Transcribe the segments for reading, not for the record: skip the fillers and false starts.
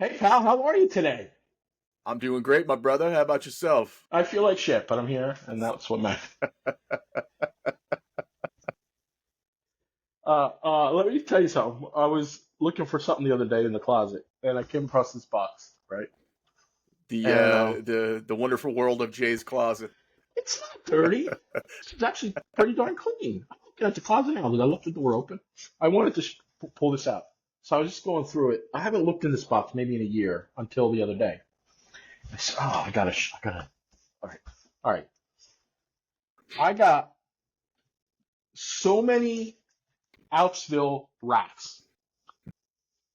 Hey pal, how are you today? I'm doing great, my brother. How about yourself? I feel like shit, but I'm here, and that's what matters. Let me tell you something. I was looking for something the other day in the closet, and I came across this box, right? The And uh, the the wonderful world of Jay's closet. it's not dirty. It's actually pretty darn clean. I'm looking at the closet now. I left the door open. I wanted to pull this out, so I was just going through it. I haven't looked in this box maybe in a year until the other day. I said, "Oh, I gotta." All right, all right. I got so many Outsville racks.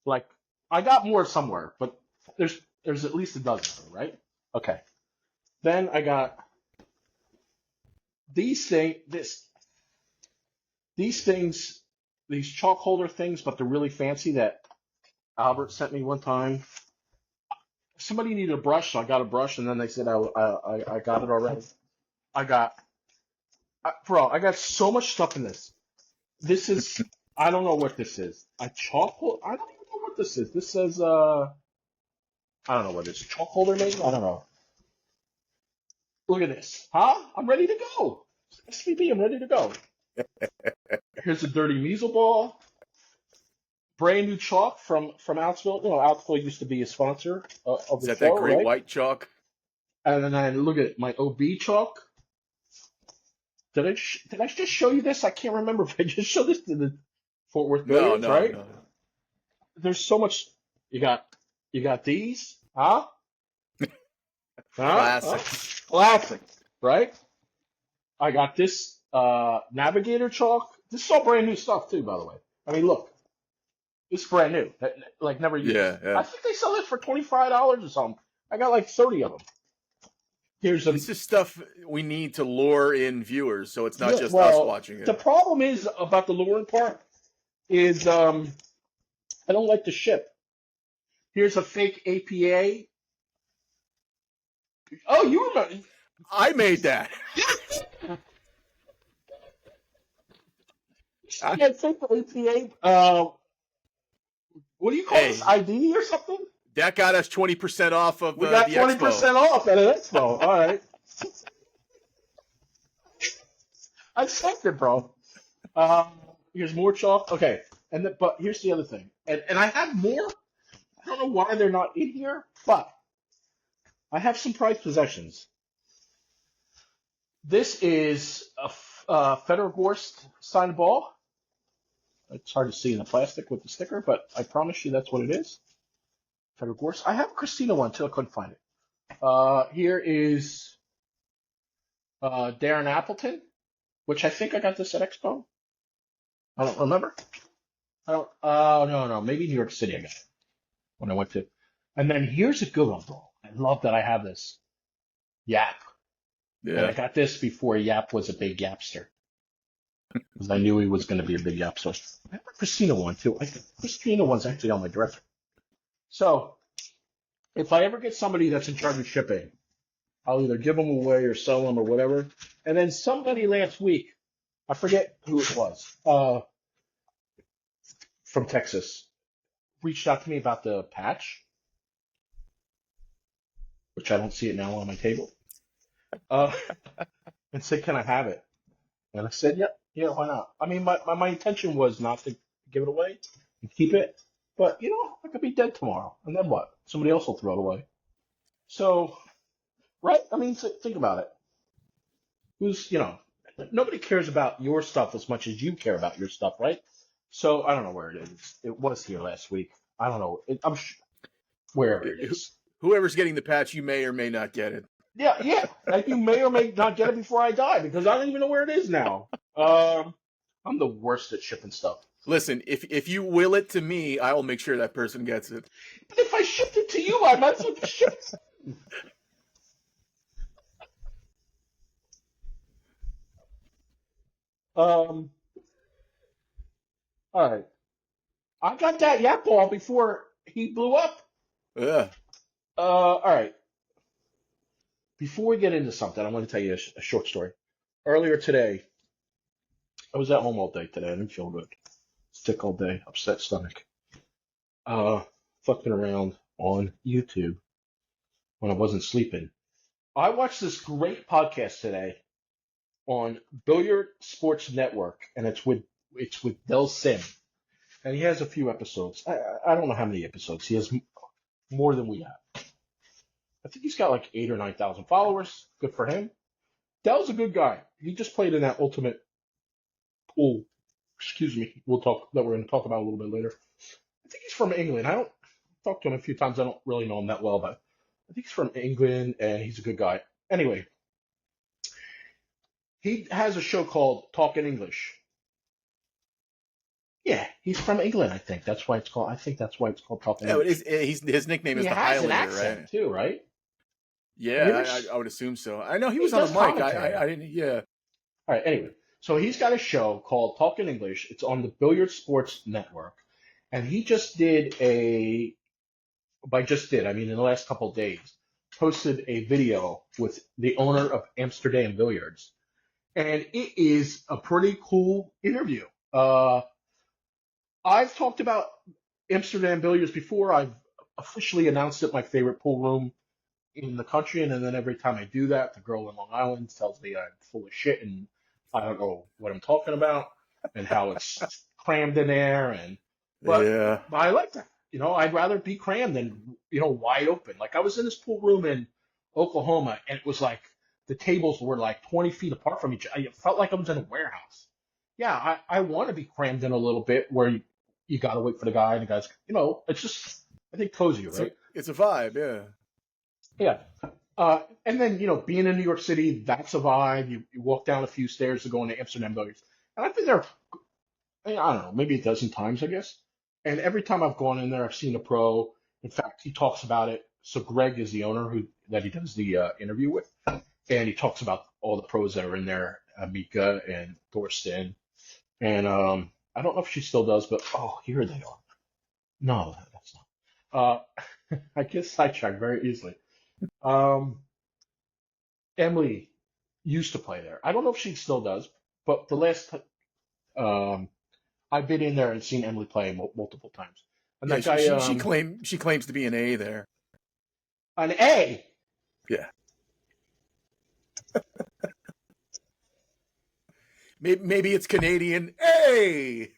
Like I got more somewhere, but there's at least a dozen, right? Okay. Then I got these thing this these things these chalk holder things, but they're really fancy that Albert sent me one time. Somebody needed a brush, so I got a brush, and then they said I got it already. I got bro, I got so much stuff in this. This is I don't know what this is. A chalk holder? I don't even know what this is. This says I don't know what it is. Chalk holder maybe? I don't know. Look at this. Huh? I'm ready to go. SVP, I'm ready to go. Here's a dirty measle ball. Brand new chalk from Outsville. You know, Outsville used to be a sponsor of Is the that that show, great right? white chalk? And then I look at my OB chalk. Did I just show you this? I can't remember if I just showed this to the Fort Worth No, Billiards, no, right? no. There's so much. You got you got these, huh? Huh? Huh? Classic. Classic, right? I got this Navigator chalk. This is all brand new stuff too, by the way. I mean, look, it's brand new, like never used. Yeah, yeah. I think they sell it for $25 or something. I got like 30 of them. Here's a This is stuff we need to lure in viewers, so it's not yeah. just us Well, watching the it. problem is about the luring part is I don't like the ship. Here's a fake APA. Oh, you remember? I made that. I, Yeah, fake APA. What do you call this? hey, ID or something? that got us 20% off of We got the expo. 20% off at an expo. All right. I sent it, bro. Um, here's more chalk. Okay, but here's the other thing, and I have more. I don't know why they're not in here, but I have some prized possessions. This is a Federer Gorst signed ball. It's hard to see in the plastic with the sticker, but I promise you that's what it is. Federer Gorst. I have a Kristina one too. I couldn't find it. Here is Darren Appleton, which I think I got this at Expo. I don't remember. I don't. Oh no, maybe New York City I got it when I went to. And then here's a good one, bro. I love that I have this Yap, and I Yeah. got this before Yap was a big Yapster because I knew he was going to be a big Yapster. I have a Christina one too. I think Christina one's actually on my dresser. So if I ever get somebody that's in charge of shipping, I'll either give them away or sell them or whatever. And then somebody last week, I forget who it was, from Texas, reached out to me about the patch, which I don't see it now on my table, uh, and said, "Can I have it?" And I said, "Yep, yeah, why not?" I mean, my intention was not to give it away and keep it, but you know, I could be dead tomorrow, and then what? Somebody else will throw it away. So, right? I mean, think about it. Who's, nobody cares about your stuff as much as you care about your stuff, right? So I don't know where it is. It was here last week. I don't know. Wherever it is. Whoever's getting the patch, you may or may not get it. Yeah, yeah. Like you may or may not get it before I die because I don't even know where it is now. I'm the worst at shipping stuff. Listen, if you will it to me, I will make sure that person gets it. But if I shipped it to you, I might as well just ship it. Um, all right. I got that Yap ball before he blew up. Yeah. All right. Before we get into something, I want to tell you a short story. Earlier today, I was at home all day today. I didn't feel good. Sick all day, upset stomach. Uh, fucking around. on YouTube when I wasn't sleeping. I watched this great podcast today on Billiard Sports Network, and it's with Del Sim, and he has a few episodes. I don't know how many episodes he has, more than we have. I think he's got like 8 or 9 thousand followers. Good for him. Del's a good guy. He just played in that ultimate pool. Excuse me. We're going to talk about a little bit later. I think he's from England. I don't talk to him a few times. I don't really know him that well, but I think he's from England and he's a good guy. Anyway, he has a show called Talking English. Yeah, he's from England. I think that's why it's called. I think that's why it's called Talking English. His nickname is He the has an Highlander, accent right? too, right? Yeah, I would assume so. I know he was on does the mic. commentary. I didn't. Yeah. All right. Anyway, so he's got a show called Talking English. It's on the Billiard Sports Network, and he just did a. By just did, I mean in the last couple of days, posted a video with the owner of Amsterdam Billiards, and it is a pretty cool interview. I've talked about Amsterdam Billiards before. I've officially announced it my favorite pool room in the country, and then every time I do that, the girl in Long Island tells me I'm full of shit and I don't know what I'm talking about and how it's crammed in there. But Yeah. I like that. I'd rather be crammed than wide open. Like I was in this pool room in Oklahoma, and it was like the tables were like 20 feet apart from each other. It felt like I was in a warehouse. Yeah, I want to be crammed in a little bit where you got to wait for the guy, and the guy's, it's just, I think, cozy, right? It's a vibe, yeah. Yeah. And then, being in New York City, that's a vibe. You walk down a few stairs to go into Amsterdam Billiards. And I've been there, I don't know, maybe a dozen times, I guess. And every time I've gone in there, I've seen a pro. In fact, he talks about it. So Greg is the owner that he does the interview with. And he talks about all the pros that are in there, Mika and Thorsten. And I don't know if she still does, but, here they are. No, that's not. I get sidetracked very easily. Emily used to play there. I don't know if she still does, but the last I've been in there and seen Emily play multiple times. And that guy, she claims to be an A there. An A. Yeah. Maybe it's Canadian A.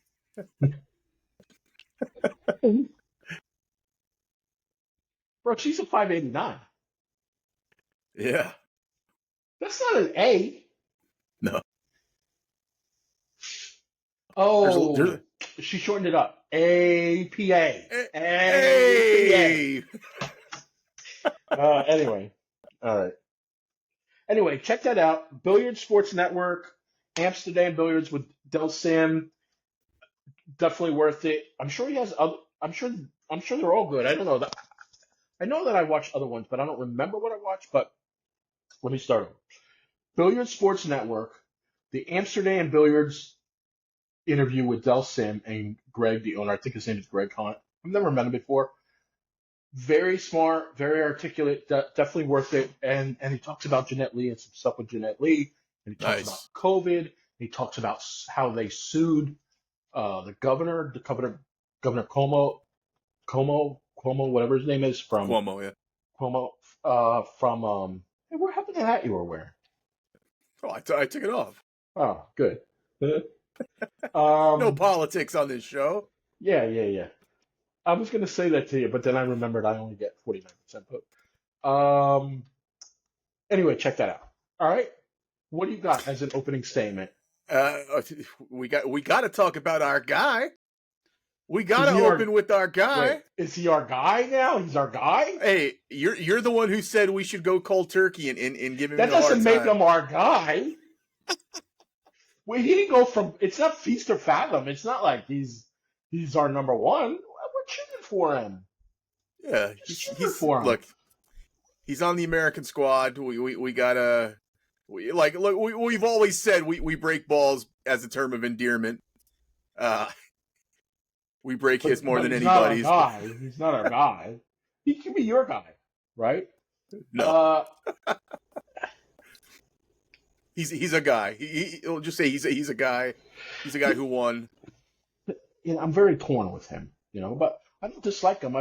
Bro, she's a 589. Yeah. That's not an A. No. Oh, she shortened it up. APA. A. Anyway. All right. Anyway, check that out. Billiard Sports Network, Amsterdam Billiards with Del Sim. Definitely worth it. I'm sure he has other. I'm sure they're all good. I don't know that. I know that I watched other ones, but I don't remember what I watched. But let me start over. Billiard Sports Network, the Amsterdam Billiards interview with Del Sim and Greg, the owner. I think his name is Greg Hunt. I've never met him before. Very smart, very articulate, definitely worth it. And he talks about Jeanette Lee and some stuff with Jeanette Lee. And he talks about COVID. He talks about how they sued Governor Cuomo, whatever his name is, from Cuomo, yeah. Cuomo, from hey, what happened to that you were wearing? Oh, I took it off. Oh, good. No politics on this show. Yeah. I was going to say that to you, but then I remembered I only get 49% vote. Anyway, check that out. All right. What do you got as an opening statement? We got to talk about our guy. We got to open with our guy. Wait, is he our guy now? He's our guy? Hey, you're the one who said we should go cold turkey and give him that a hard time. That doesn't make him our guy. Wait, he didn't go from. It's not feast or fathom. It's not like he's our number one. We're cheering for him. Yeah, he's for him. Look, he's on the American squad. We gotta. We've always said we break balls as a term of endearment. We break his more than anybody's. He's not our guy. He can be your guy, right? No. He's a guy. He'll just say he's a guy. He's a guy who won. I'm very torn with him, but I don't dislike him. I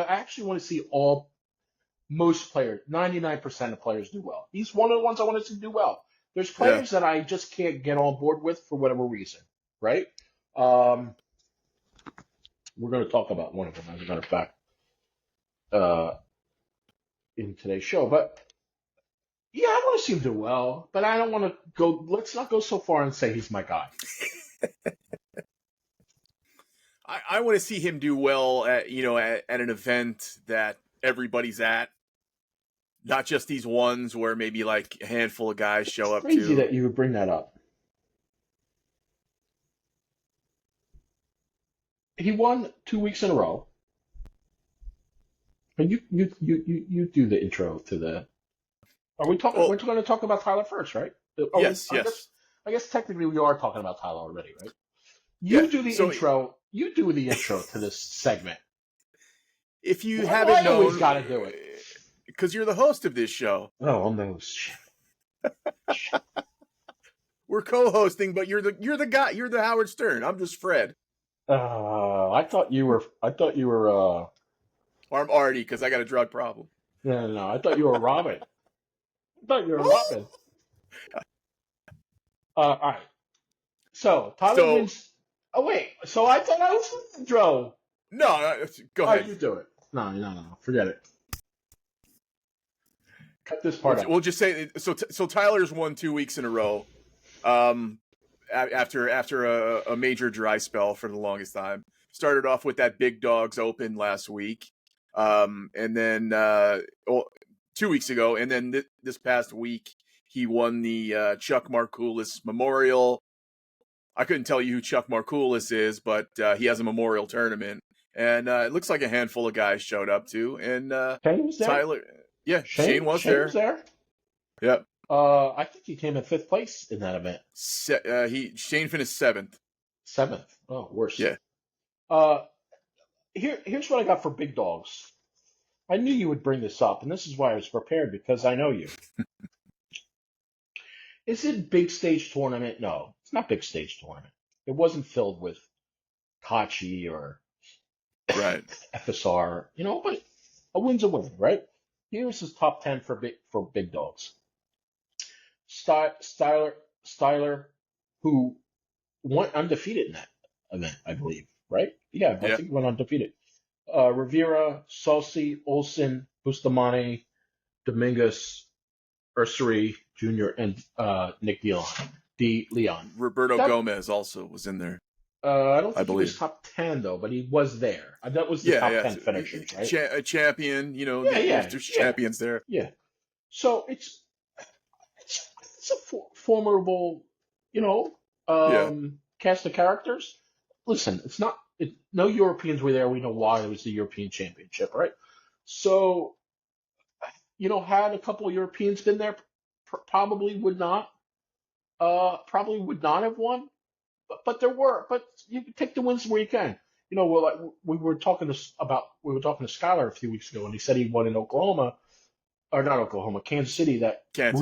actually want to see most players, 99% of players do well. He's one of the ones I want to see do well. There's Yeah. players that I just can't get on board with for whatever reason, right? Um, we're going to talk about one of them, as a matter of fact, uh, in today's show. But yeah, I want to see him do well, but I don't want to go. Let's not go so far and say he's my guy. I want to see him do well at an event that everybody's at, not just these ones where maybe like a handful of guys show up to. Crazy that you would bring that up. He won 2 weeks in a row. And you do the intro to the. Are we talking? Well, we're going to talk about Tyler first, right? Yes. I guess technically we are talking about Tyler already, right? Yeah, You do the intro. You do the intro to this segment. If you haven't known, always got to do it because you're the host of this show. Oh no! We're co-hosting, but you're the guy. You're the Howard Stern. I'm just Fred. I thought you were. Or I'm Artie because I got a drug problem. No. I thought you were Robin. All right. So Tyler wins. Oh wait. So I thought I was the intro. No, go ahead. You do it. No. Forget it. Cut this part out. We'll just say so. Tyler's won 2 weeks in a row. After a major dry spell for the longest time. Started off with that Big Dogs Open last week, and then 2 weeks ago, and then this past week he won the Chuck Markoulis Memorial. I couldn't tell you who Chuck Markoulis is, but he has a memorial tournament, and it looks like a handful of guys showed up too. And Tyler, Shane was there. Yep. I think he came in 5th place in that event. Shane finished 7th. 7th. Oh, worse. Yeah. Here's what I got for Big Dogs. I knew you would bring this up, and this is why I was prepared, because I know you. Is it big stage tournament? No, it's not big stage tournament. It wasn't filled with Kachi or right FSR, but a win's a win, right? Here's his top 10 for Big Dogs. Styler, who went undefeated in that event, I believe, right? Yeah, I think he went undefeated. Rivera, Salsi, Olsen, Bustamante, Dominguez, Ursary Jr., and Nick Leon. Roberto Gomez also was in there. I don't think he was top 10, though, but he was there. That was the top 10 finishers, right? A champion, there's champions there. Yeah. So it's a formidable, cast of characters. Listen, no Europeans were there. We know why. It was the European Championship, right? So, had a couple of Europeans been there, probably would not have won. But there were. But you can take the wins where you can. We were talking to Skylar a few weeks ago, and he said he won in Kansas City. Kansas.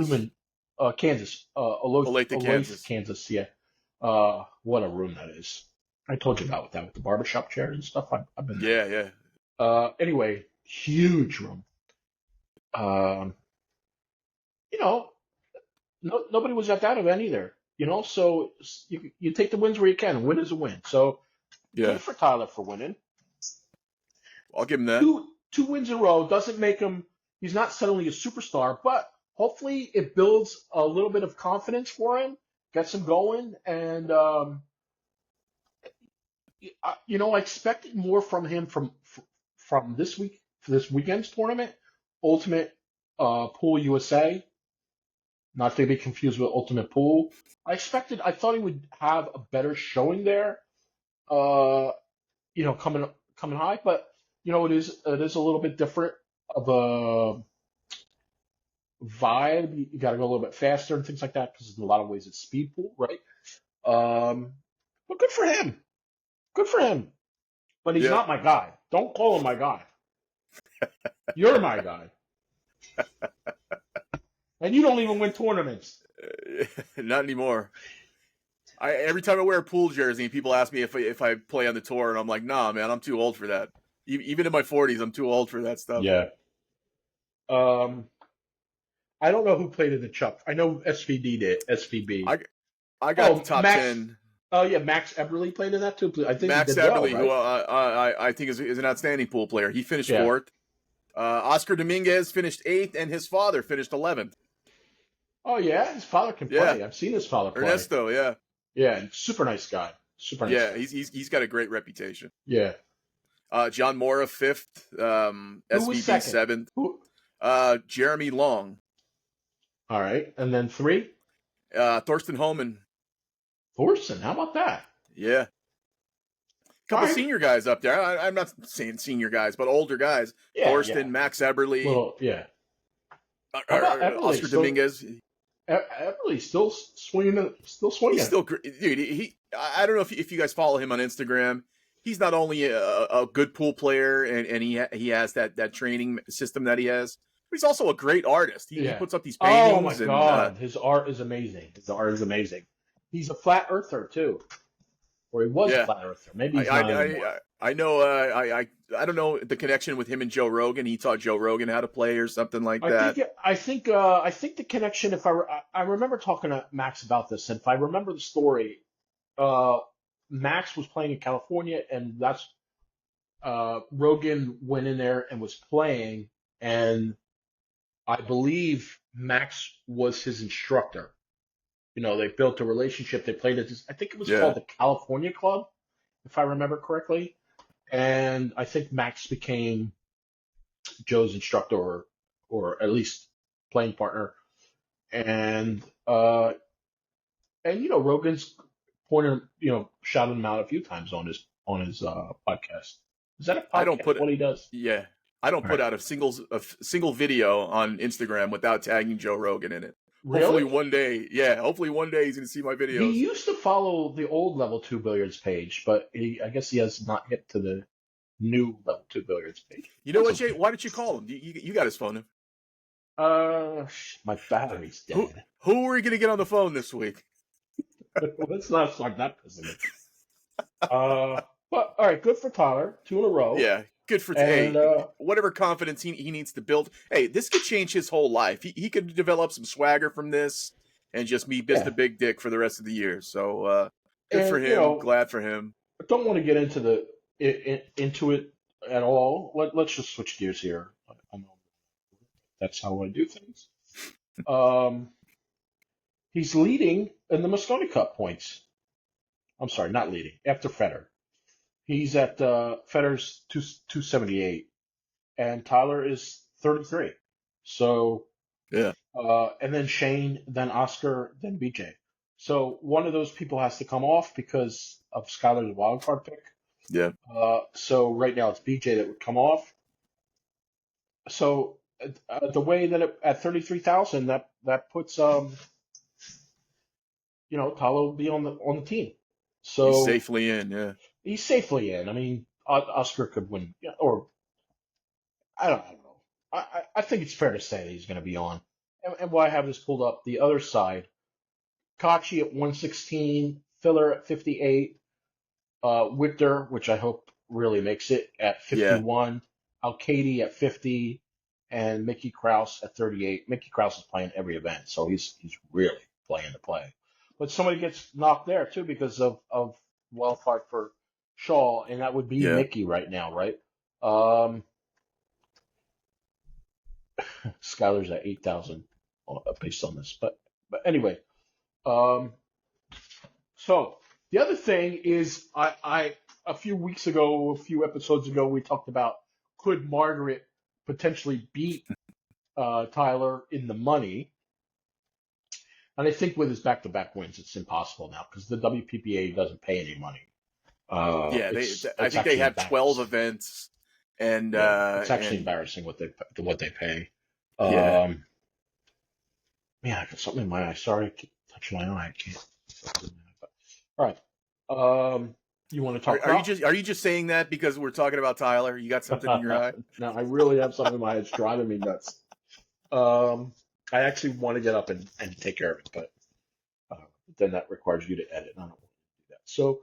Olathe, Kansas. Yeah. What a room that is. I told you about that with the barbershop chair and stuff. I've been there. Yeah. Anyway, huge room. Nobody was at that event either. So you take the wins where you can. Win is a win. So good for Tyler for winning. I'll give him that. Two wins in a row doesn't make him. He's not suddenly a superstar, but hopefully it builds a little bit of confidence for him, gets him going, and I expected more from him from this week for this weekend's tournament, Ultimate Pool USA. Not to be confused with Ultimate Pool. I thought he would have a better showing there, coming high, but it is a little bit different of a vibe. You got to go a little bit faster and things like that because in a lot of ways it's speed pool, right? But good for him. Good for him. But he's not my guy. Don't call him my guy. You're my guy. And you don't even win tournaments. Not anymore. Every time I wear a pool jersey, people ask me if I play on the tour, and I'm like, nah, man, I'm too old for that. Even in my 40s, I'm too old for that stuff. Yeah. Um, I don't know who played in the Chuck. I know SVD did. SVB. I got the Oh, top Max. 10. Oh yeah, Max Eberly played in that too. I think he Max did well, Eberly, who right? I think is an outstanding pool player. He finished Yeah. fourth. Oscar Dominguez finished 8th, and his father finished 11th. Oh yeah, his father can Yeah, play. I've seen his father play. Ernesto. Yeah, Yeah, super nice guy. Super nice yeah. guy. He's got a great reputation. Yeah. John Mora 5th. Who was SVB second? 7th. Who? Jeremy Long. All right, and then 3. Thorsten Homan. Thorson. How about that? Yeah. Couple All right. senior guys up there. I'm not saying senior guys, but older guys. Yeah, Thorsten, yeah. Max Eberly, Little, yeah. How about Eberly? Oscar Dominguez. Eberly still swinging. Still swinging. He's still, dude. I don't know if you guys follow him on Instagram. He's not only a good pool player, and he has that training system that he has, but he's also a great artist. He puts up these Oh my paintings, and God, his art is amazing. His art is amazing. He's a flat earther too, or he was a yeah. flat earther. Maybe he's not anymore. I know. I don't know the connection with him and Joe Rogan. He taught Joe Rogan how to play or something like that. I think the connection. If I remember talking to Max about this, and if I remember the story, Max was playing in California, and that's Rogan went in there and was playing, and I believe Max was his instructor. You know, they built a relationship. They played at this, I think it was called the California Club, if I remember correctly. And I think Max became Joe's instructor or at least playing partner. And you know, Rogan's shouted him out a few times on his podcast. Is that a podcast? I don't put what he does? Yeah. I don't put out a single video on Instagram without tagging Joe Rogan in it. Really? Hopefully one day he's gonna see my videos. He used to follow the old Level 2 Billiards page, but I guess he has not hit to the new Level 2 Billiards page. You know what, Jay? Why don't you call him? You got his phone number. My battery's dead. Who are we gonna get on the phone this week? Let's not start that business. But all right, good for Tyler. 2 in a row. Yeah, good for whatever confidence he needs to build. Hey, this could change his whole life. He could develop some swagger from this and just be Mr. Big Dick for the rest of the year. So good for him. You know, glad for him. I don't want to get into into it at all. Let's just switch gears here. I know that's how I do things. He's leading in the Mosconi Cup points. I'm sorry, not leading. After Federer. He's at Federer's 278, and Tyler is 33. So, yeah. And then Shane, then Oscar, then BJ. So one of those people has to come off because of Skyler's wildcard pick. Yeah. So right now it's BJ that would come off. So the way that at 33,000, that puts Tyler will be on the team. So he's safely in. Yeah. He's safely in. I mean, Oscar could win, or I don't know. I think it's fair to say that he's going to be on. And why I have this pulled up, the other side, Tkatch at 116, Filler at 58, Victor, which I hope really makes it, at 51, Alcady at 50, and Mickey Krause at 38. Mickey Krause is playing every event, so he's really playing to play. But somebody gets knocked there too because of wildcard for Shaw, and that would be Mickey right now, right? Skyler's at 8,000 based on this, but anyway. So the other thing is, I a few episodes ago, we talked about could Margaret potentially beat Tyler in the money. And I think with his back-to-back wins, it's impossible now because the WPPA doesn't pay any money. I think they have 12 events, and it's actually embarrassing what they pay. Man, I got something in my eye. Sorry, I keep touching my eye. I can't. All right. You want to talk? Are you just saying that because we're talking about Tyler? You got something in your eye? No, I really have something in my eye. It's driving me nuts. I actually want to get up and take care of it, but then that requires you to edit. And I don't want to do that. So,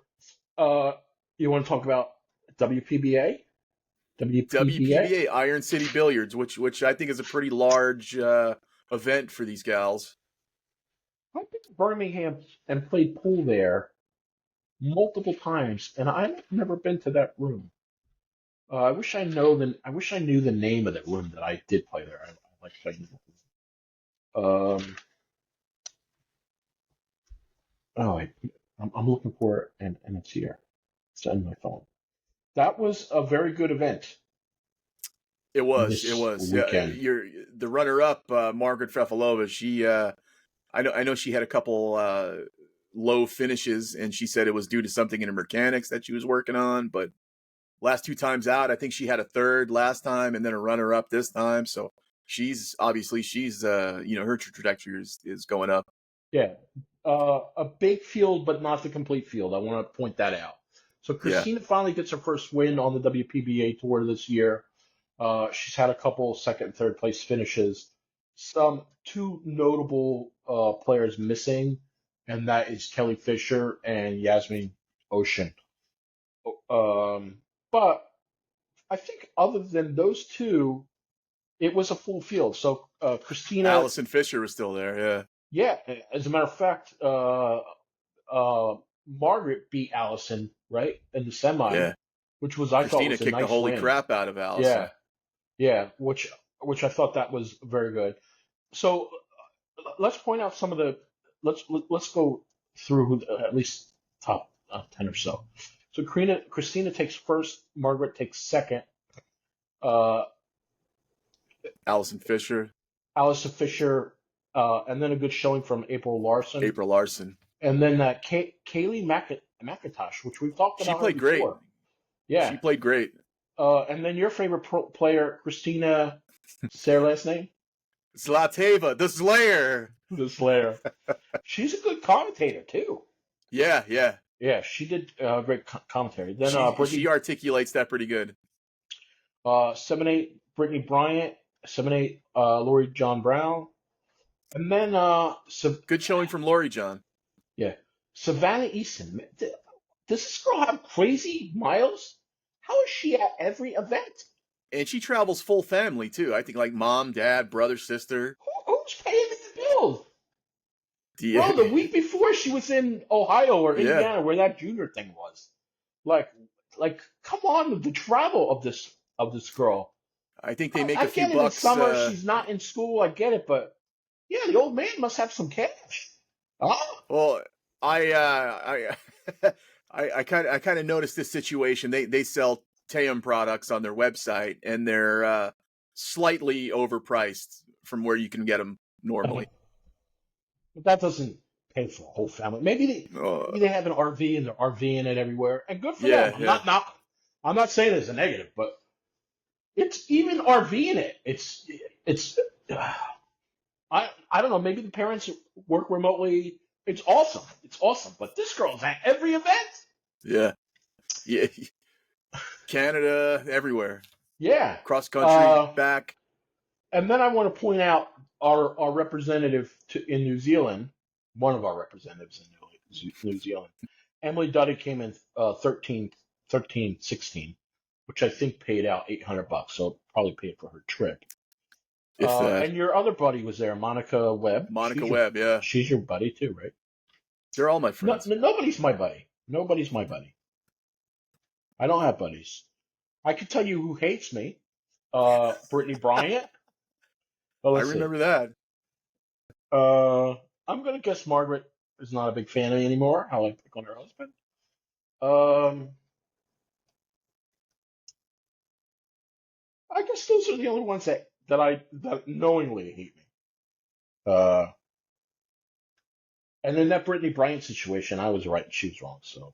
you want to talk about WPBA? WPBA? WPBA, Iron City Billiards, which I think is a pretty large event for these gals. I've been to Birmingham and played pool there multiple times, and I've never been to that room. I wish I knew the name of that room that I did play there. I like playing. Oh, I'm looking for it, and it's here. It's on my phone. That was a very good event It was, it this was. Yeah, weekend. the runner-up, Margaret Fefalova. She, I know she had a couple low finishes, and she said it was due to something in her mechanics that she was working on. But last two times out, I think she had a third last time, and then a runner-up this time. So she's her trajectory is going up. Yeah, a big field, but not the complete field. I want to point that out. So Yeah, Kristina finally gets her first win on the WPBA tour this year. She's had a couple second and third place finishes. Some two notable players missing, and that is Kelly Fisher and Yasmin Ocean. But I think other than those two, it was a full field. So Christina, Allison Fisher was still there. yeah, as a matter of fact, uh, Margaret beat Allison right in the Yeah, semi, yeah. which was I thought Christina was a kicked the nice holy win. crap out of Yeah, Allison. yeah, which I thought that was very good. So let's point out some of the let's go through at least top 10 or so. So Christina takes first, Margaret takes second, uh, Allison Fisher, Allison Fisher, and then a good showing from April Larson, April Larson. and then Kaylee McIntosh, which we've talked She about her played great. before. Yeah, She played great. and then your favorite player, Christina, say her last name? Zlateva, the Slayer. The Slayer. She's a good commentator too. Yeah, yeah. Yeah, she did great commentary. Then She Brittany, articulates that pretty good. 7-8, Brittany Bryant, 7-8, Lori John Brown, and then Good showing from Lori John. yeah, Savannah Easton. Does this girl have crazy miles? How is she at every event? And she travels full family too. I think like mom, dad, brother, sister. Who's paying the bills? Yeah, Bro, the week before she was in Ohio or yeah. Indiana where that junior thing was. Like, come on with the travel of this girl. I think they make I a few get it in bucks. summer, she's not in school, I get it, but yeah, the old man must have some cash. Huh? Well, I I kind of noticed this situation. They sell Teum products on their website, and they're slightly overpriced from where you can get them normally. But that doesn't pay for a whole family. Maybe they have an RV and they're RVing it everywhere, and good for them. I'm not saying it's a negative, but it's even RVing it. It's I don't know. Maybe the parents work remotely. It's awesome. It's awesome. But this girl's at every event. Yeah, yeah. Canada, everywhere. Yeah. Cross country, back. And then I want to point out our representative in New Zealand, one of our representatives in New Zealand, Emily Duddy came in 16, which I think paid out $800, so probably paid for her trip. If that. And your other buddy was there, Monica Webb. Webb, yeah. She's your buddy too, right? They're all my friends. Nobody's my buddy. Nobody's my buddy. I don't have buddies. I can tell you who hates me. Brittany Bryant. I remember that. I'm going to guess Margaret is not a big fan of me anymore. How I pick on her husband. I guess those are the only ones that knowingly hate me. And in that Brittany Bryant situation, I was right and she was wrong. So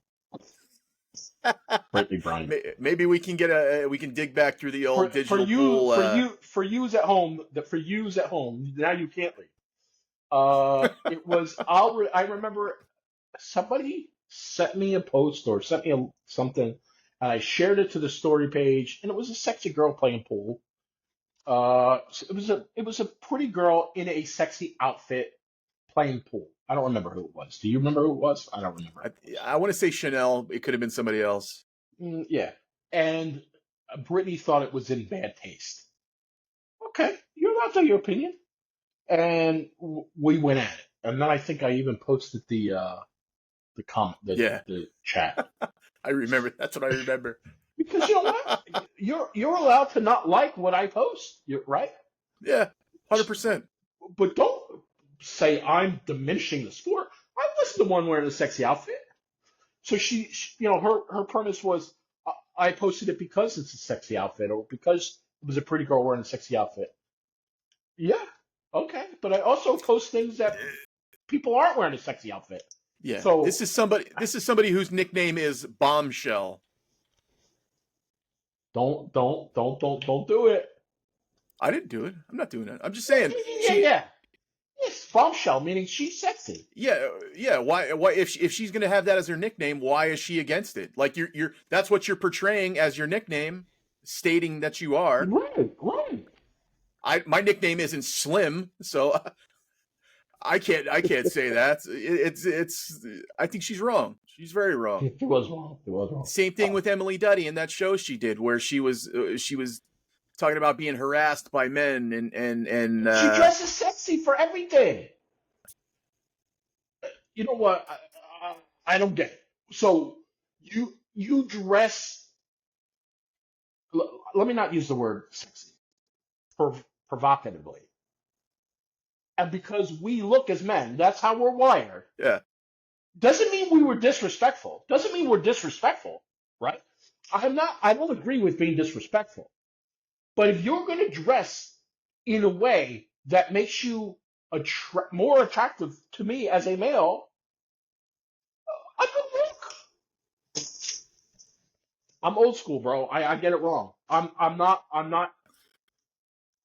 Brittany Bryant. Maybe we can dig back through the old digital pool. For yous at home. Now you can't leave. It was. I remember somebody sent me a post or sent me something, and I shared it to the story page, and it was a sexy girl playing pool. So it was a pretty girl in a sexy outfit playing pool. I don't remember who it was. Do you remember who it was? I don't remember. I want to say Chanel. It could have been somebody else. Yeah. And Brittany thought it was in bad taste. Okay, you're allowed to have your opinion. And we went at it. And then I think I even posted the comment, Yeah, the chat. I remember. That's what I remember. Because you know what? You're allowed to not like what I post. You're right. Yeah, 100%. But don't say I'm diminishing the sport. I was the one wearing the sexy outfit. So she her premise was I posted it because it's a sexy outfit or because it was a pretty girl wearing a sexy outfit. Yeah, okay. But I also post things that people aren't wearing a sexy outfit. Yeah. So This is somebody whose nickname is Bombshell. don't do it. I didn't do it. I'm not doing it. I'm just saying. Yeah. Yes, bombshell meaning she's sexy. Yeah. Why? If she's gonna have that as her nickname, why is she against it? Like you're that's what you're portraying as your nickname, stating that you are. Right. My nickname isn't Slim, so I can't say that. It's. I think she's wrong. She's very wrong. It was wrong. Same thing with Emily Duddy in that show she did, where she was talking about being harassed by men and she dresses sexy for everything. You know what? I don't get it. So you dress. Let me not use the word sexy. Provocatively. And because we look as men, that's how we're wired. yeah. Doesn't mean we were disrespectful. Doesn't mean we're disrespectful, right? I don't agree with being disrespectful. But if you're going to dress in a way that makes you more attractive to me as a male, I don't look. I'm old school, bro. I get it wrong. I'm not.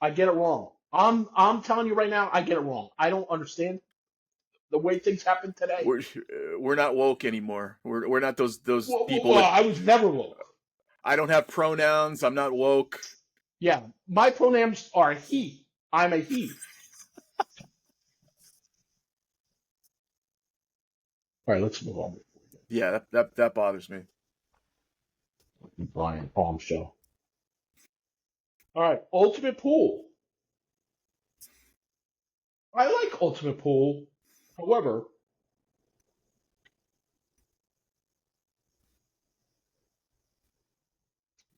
I get it wrong. I'm telling you right now, I get it wrong. I don't understand the way things happen today. We're not woke anymore. We're not those people. Well, I was never woke. I don't have pronouns. I'm not woke. Yeah, my pronouns are he. I'm a he. All right, let's move on. Yeah, that bothers me. Brian Palm show. All right, Ultimate Pool. I like Ultimate Pool. However,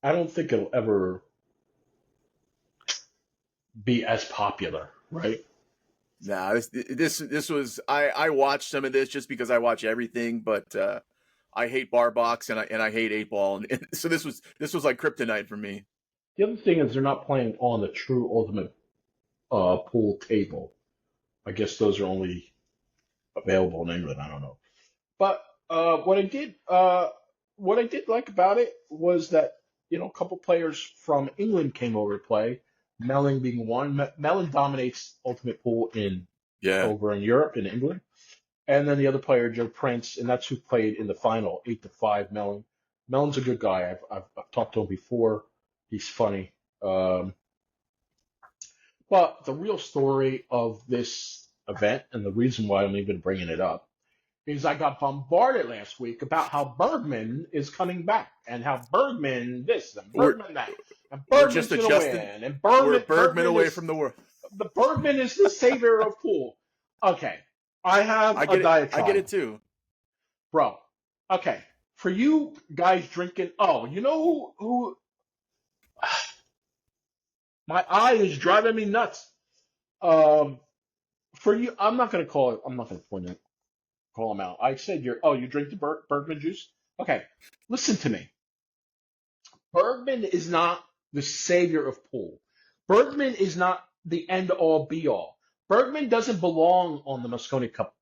I don't think it'll ever be as popular, right? Nah, this was I watched some of this just because I watch everything, but I hate bar box and I hate 8-ball, and so this was like kryptonite for me. The other thing is they're not playing on the true Ultimate Pool table. I guess those are only available in England. I don't know. But what I did like about it was that a couple players from England came over to play. Mellon being one. Mellon dominates Ultimate Pool over in Europe in England, and then the other player Joe Prince, and that's who played in the final 8-5. Mellon. Mellon's a good guy. I've talked to him before. He's funny. But the real story of this event and the reason why I'm even bringing it up is I got bombarded last week about how Bergman is coming back and how Bergman this and Bergman that and Bergman's going to win and Bergman away from the world. The Bergman is the savior of pool. Okay, I have a diatribe. I get it too, bro. Okay, for you guys drinking. Oh, you know who my eye is driving me nuts. For you, I'm not going to call it. I'm not going to point it. Call him out. I said you drink the Bergman juice? Okay, listen to me. Bergman is not the savior of pool. Bergman is not the end-all be-all. Bergman doesn't belong on the Mosconi Cup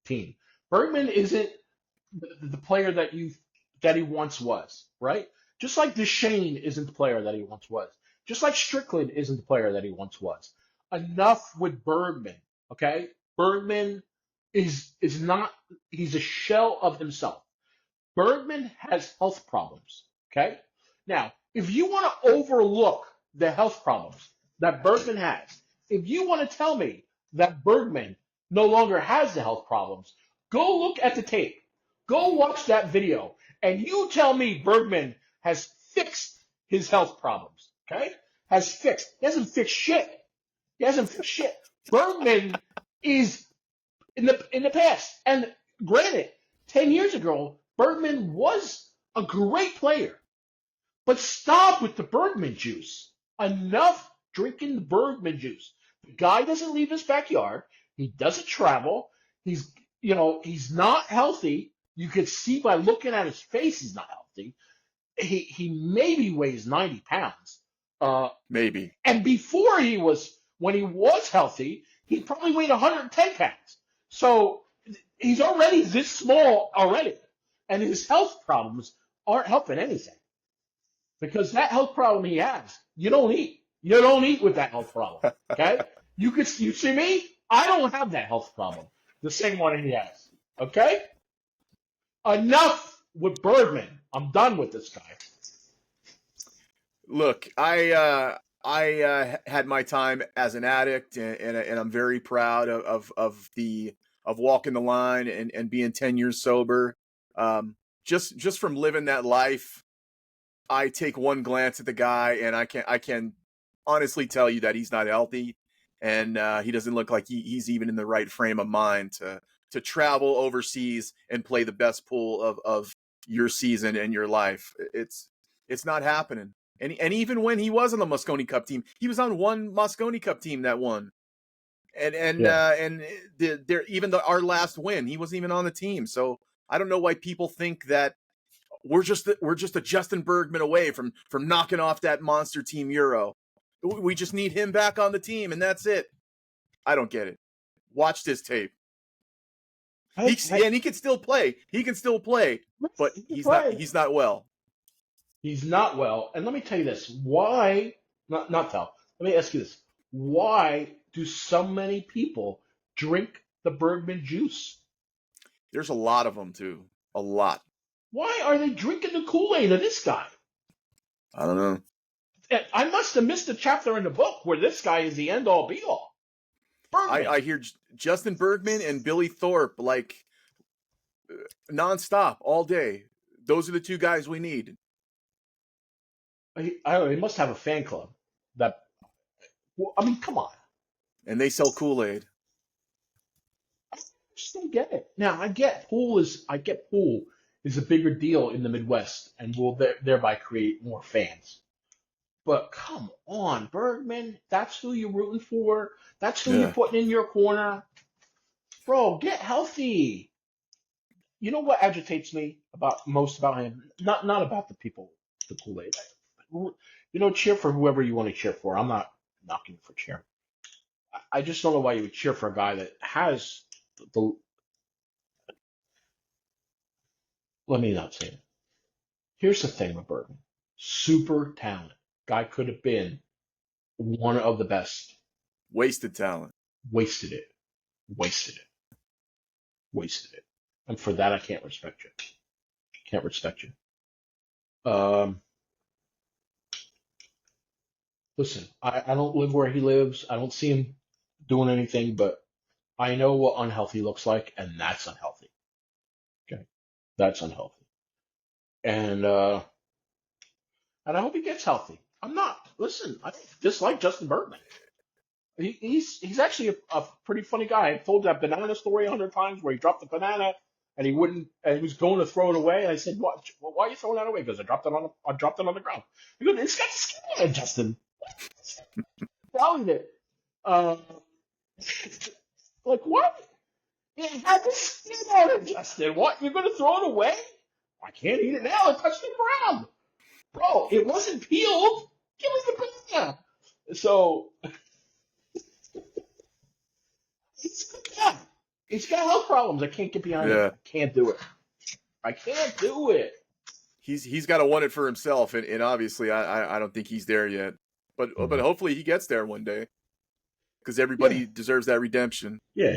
team. Bergman isn't the player that he once was, right? Just like Duchesne isn't the player that he once was. Just like Strickland isn't the player that he once was. Enough with Bergman, okay? Bergman is not, he's a shell of himself. Bergman has health problems, okay? Now, if you want to overlook the health problems that Bergman has, if you want to tell me that Bergman no longer has the health problems. Go look at the tape. Go watch that video, and you tell me Bergman has fixed his health problems. Okay? Has fixed. He hasn't fixed shit. He hasn't fixed shit. Bergman is in the past. And granted, 10 years ago, Bergman was a great player. But stop with the Bergman juice. Enough drinking the Bergman juice. The guy doesn't leave his backyard. He doesn't travel. He's not healthy. You could see by looking at his face he's not healthy. He maybe weighs 90 pounds. Maybe. And when he was healthy, he probably weighed 110 pounds. So he's already this small already. And his health problems aren't helping anything. Because that health problem he has, you don't eat. You don't eat with that health problem. Okay? You see me? I don't have that health problem. The same one he has. Okay? Enough with Bergman. I'm done with this guy. Look, I had my time as an addict, and I'm very proud of walking the line and being 10 years sober. Just from living that life, I take one glance at the guy, and I can honestly tell you that he's not healthy, and he doesn't look like he's even in the right frame of mind to travel overseas and play the best pool of your season and your life. It's not happening. And even when he was on the Mosconi Cup team, he was on one Mosconi Cup team that won. And our last win, he wasn't even on the team. So I don't know why people think that we're just a Justin Bergman away from knocking off that monster team Euro. We just need him back on the team, and that's it. I don't get it. Watch this tape. And he can still play. He can still play, but he's not well. He's not well. And let me tell you this. Why, not tell, let me ask you this. Why do so many people drink the Bergman juice? There's a lot of them, too. A lot. Why are they drinking the Kool-Aid of this guy? I don't know. I must have missed a chapter in the book where this guy is the end-all, be-all. Bergman. I hear Justin Bergman and Billy Thorpe like nonstop all day. Those are the two guys we need. I don't know. He must have a fan club. Come on. And they sell Kool-Aid. I just don't get it. Now, I get pool is a bigger deal in the Midwest and will thereby create more fans. But come on, Bergman, that's who you're rooting for. That's who you're putting in your corner. Bro, get healthy. You know what agitates me most about him? Not about the people, the Kool-Aid. Cheer for whoever you want to cheer for. I'm not knocking for cheer. I just don't know why you would cheer for a guy that has the. Let me not say it. Here's the thing with Bergman. Super talent. Guy could have been one of the best. Wasted talent. Wasted it. And for that, I can't respect you. Listen, I don't live where he lives. I don't see him doing anything, but I know what unhealthy looks like, and that's unhealthy. Okay? That's unhealthy. And I hope he gets healthy. I don't dislike Justin Bergman. He's actually a pretty funny guy. I've told that banana story 100 times where he dropped the banana and he was going to throw it away. And I said, "What? Why are you throwing that away?" Because I dropped it on the ground. He goes, "It's got skin on it, Justin." Telling it. Like what? It had the skin on it, Justin. What? You're gonna throw it away? I can't eat it now. It touched the ground. Bro, it wasn't peeled. Give me the banana. So, he's got health problems. I can't get behind it. I can't do it. He's got to want it for himself, and obviously, I don't think he's there yet. But hopefully he gets there one day, because everybody deserves that redemption. Yeah.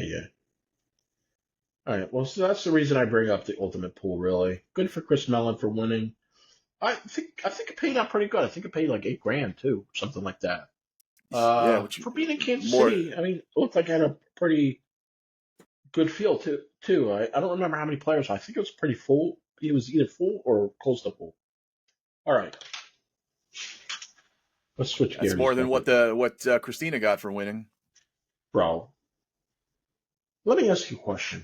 All right. Well, so that's the reason I bring up the Ultimate Pool. Really good for Chris Mellon for winning. I think it paid out pretty good. I think it paid like $8,000 too, something like that. For being in Kansas City, it looked like I had a pretty good field too. I don't remember how many players. I think it was pretty full. It was either full or close to full. All right, let's switch That's gears more real than what quick, Kristina got for winning. bro. Let me ask you a question.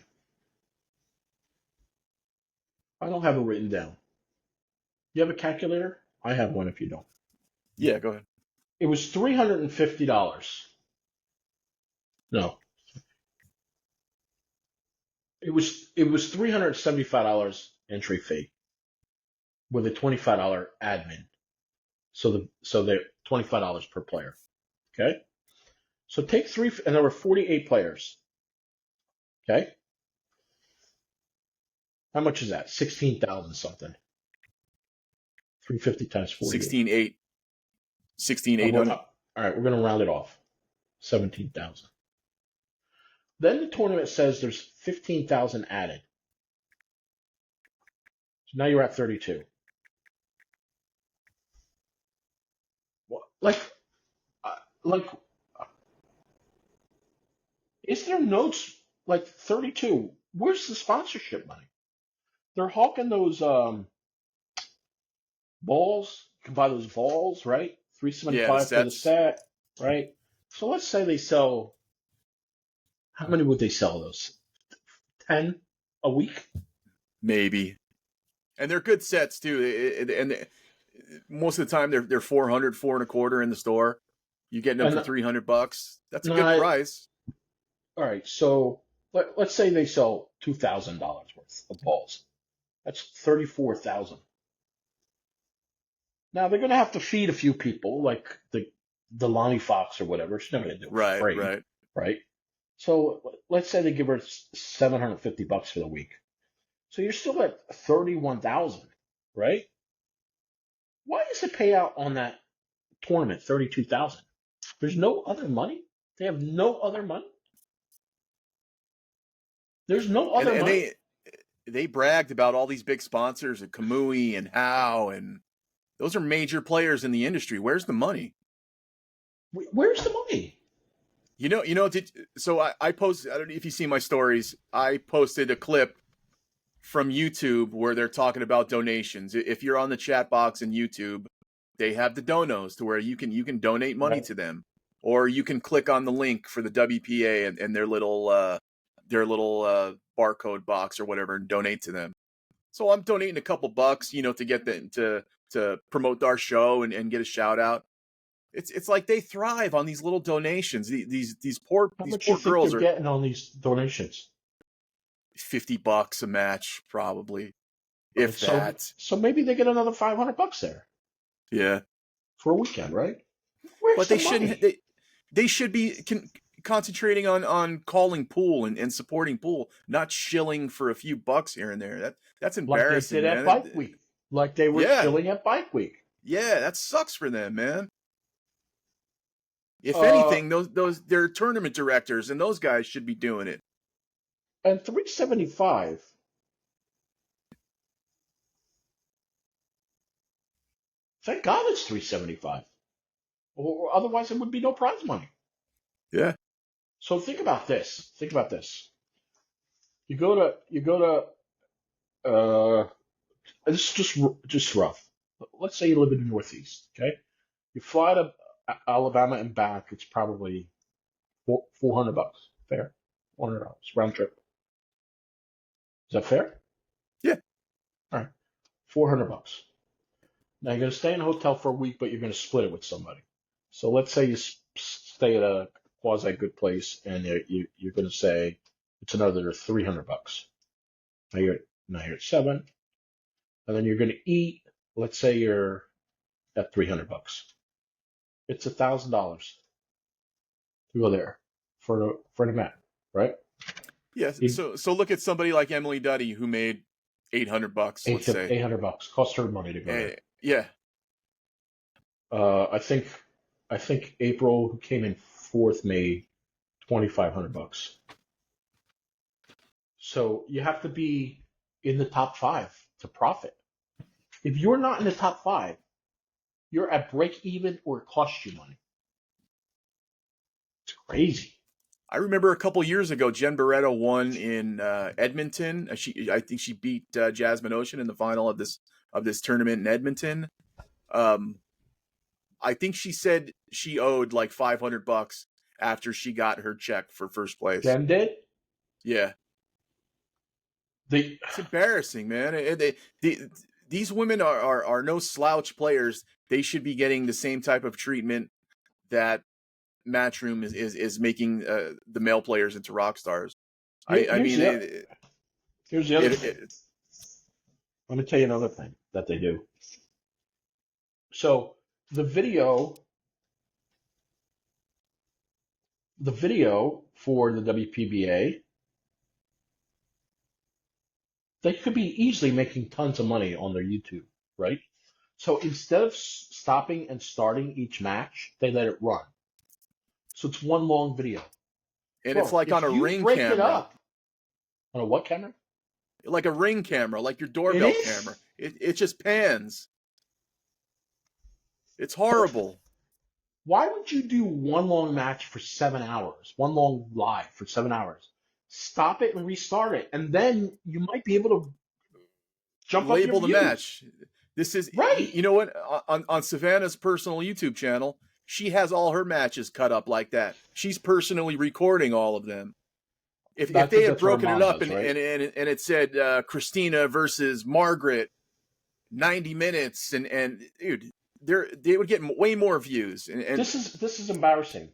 I don't have it written down. You have a calculator? I have one. If you don't, Yeah, go ahead. it was $350. No, it was $375 entry fee with a $25 admin. So they're $25 per player. Okay. So take three, and there were 48 players. Okay. How much is that? 16,000 something. 350 times 48. 16,800. All right, we're going to round it off. 17,000. Then the tournament says there's 15,000 added. So now you're at 32. Like, uh, like, is there notes like 32? Where's the sponsorship money? They're hawking those balls. You can buy those balls, right? Yeah, the 375 for the sets, set, right? So let's say they sell. How many would they sell those? 10 a week? maybe. And they're good sets too. And most of the time they're 400, 425 in the store. You get them And for $300. That's a good not, price. all right, so let's say they sell $2,000 worth of balls. That's 34,000. Now they're going to have to feed a few people, like the Lonnie Fox or whatever. She's not going to do it for Right, free, right. right? So let's say they give her $750 for the week. So you're still at 31,000, right? Why is the payout on that tournament 32,000? There's no other money. They have no other money. There's no And other and money. they bragged about all these big sponsors and Kamui and Howe, and those are major players in the industry. Where's the money? Where's the money? So I posted, I don't know if you see my stories. I posted a clip from YouTube where they're talking about donations. If you're on the chat box in YouTube, they have the donos to where you can donate money Right. to them, or you can click on the link for the WPA and their little barcode box or whatever and donate to them. So I'm donating a couple bucks, to get them to promote our show and get a shout out. It's like they thrive on these little donations. These poor How these much you poor think they're girls are getting on these donations? $50 a match probably, All right, if that. so maybe they get another $500 there Yeah. for a weekend, right? Where's But the they shouldn't. money? They should be concentrating on calling pool and supporting pool, not shilling for a few bucks here and there. That's Like they did embarrassing, at man. Bike Week, like they were Yeah, shilling at Bike Week. yeah, that sucks for them, man. If Uh, anything, those they're tournament directors and those guys should be doing it. and 375. Thank God it's 375. Or otherwise it would be no prize money. Yeah, So think about this. Think about this. You go to this is just rough. Let's say you live in the Northeast, okay? You fly to Alabama and back, it's probably $400. Fair? $400 round trip. Is that fair? yeah. All right. $400. Now you're going to stay in a hotel for a week, but you're going to split it with somebody. So let's say you stay at a quasi good place, and you're going to say it's another $300. Now you're at seven, and then you're going to eat. Let's say you're at $300. It's $1,000 to go there for an event, right? Yes. It, So look at somebody like Emily Duddy who made $800. Let's say. $800 cost her money to go there. Yeah. I think April, who came in fourth, made $2,500. So you have to be in the top five to profit. If you're not in the top five, you're at break even or it costs you money. It's crazy. I remember a couple years ago, Jen Barreto won in Edmonton. I think she beat Jasmine Ocean in the final of this tournament in Edmonton. I think she said she owed like $500 after she got her check for first place. Jen did? Yeah. It's embarrassing, man. These women are no slouch players. They should be getting the same type of treatment that Matchroom is making the male players into rock stars. Here's the other thing. Let me tell you another thing that they do. So the video for the WPBA, they could be easily making tons of money on their YouTube, right? So instead of stopping and starting each match, they let it run. So it's one long video. And bro, it's like on a Ring break camera. It up, on a what camera? Like a Ring camera, like your doorbell camera. It just pans. It's horrible. Why would you do one long match for 7 hours, one long live for 7 hours? Stop it and restart it, and then you might be able to jump label up the views. Match. This is right. You know what? On Savannah's personal YouTube channel, she has all her matches cut up like that. She's personally recording all of them. If they had broken it up and it said Kristina versus Margaret, 90 minutes, and dude, they would get way more views. And this is embarrassing.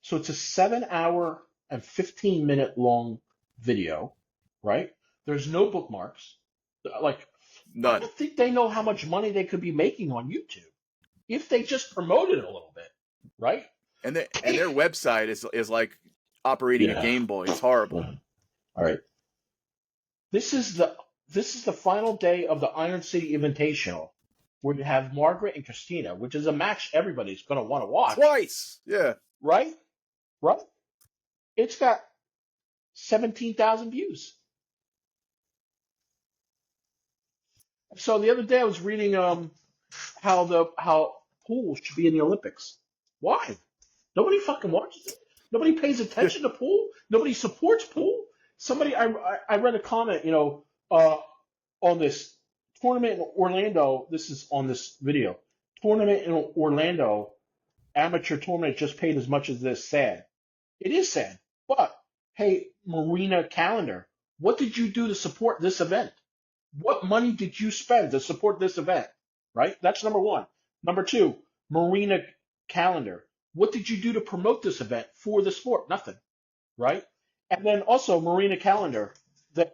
So it's a 7 hour and 15-minute long video, right? There's no bookmarks, like none. I don't think they know how much money they could be making on YouTube if they just promoted it a little bit, right? And their website is like operating a Game Boy. It's horrible. All right. This is the final day of the Iron City Invitational, where you have Margaret and Kristina, which is a match everybody's going to want to watch. Twice, yeah. Right? It's got 17,000 views. So the other day I was reading how pool should be in the Olympics. Why? Nobody fucking watches it. Nobody pays attention to pool. Nobody supports pool. I read a comment, on this tournament in Orlando. This is on this video. Tournament in Orlando, amateur tournament just paid as much as this. Sad. It is sad. But hey, Marina Calendar, what did you do to support this event? What money did you spend to support this event? Right? That's number one. Number two, Marina Calendar. What did you do to promote this event for the sport? Nothing. Right? And then also Marina Calendar, the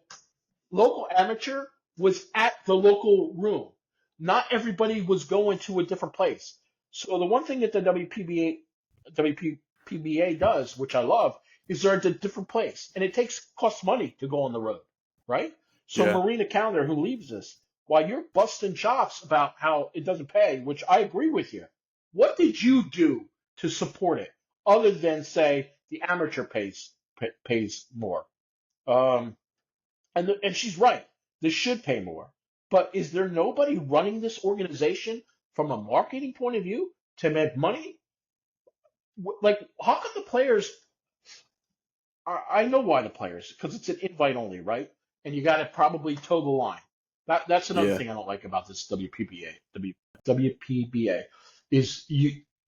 local amateur was at the local room. Not everybody was going to a different place. So the one thing that the WPBA does, which I love, is they're at a different place. And it costs money to go on the road. Right? So Marina Calendar, who leaves this, while you're busting chops about how it doesn't pay, which I agree with you, what did you do to support it other than say the amateur pays more? And she's right. This should pay more. But is there nobody running this organization from a marketing point of view to make money? Like, how come the players? I know why the players, because it's an invite only, right? And you got to probably toe the line. That's another thing I don't like about this WPBA. WPBA is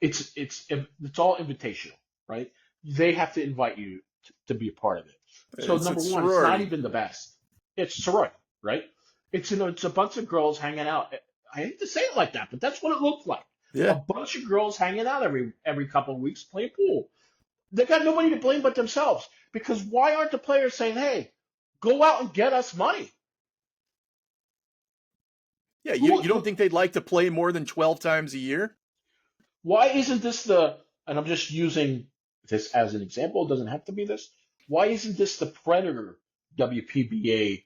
it's all invitational, right? They have to invite you to be a part of it. So number one, it's not even the best. It's sorority, right? It's a bunch of girls hanging out. I hate to say it like that, but that's what it looked like. Yeah. A bunch of girls hanging out every couple of weeks playing pool. They got nobody to blame but themselves. Because why aren't the players saying, hey, go out and get us money? Yeah, you don't think they'd like to play more than 12 times a year? Why isn't this and I'm just using this as an example, it doesn't have to be this. Why isn't this the Predator WPBA,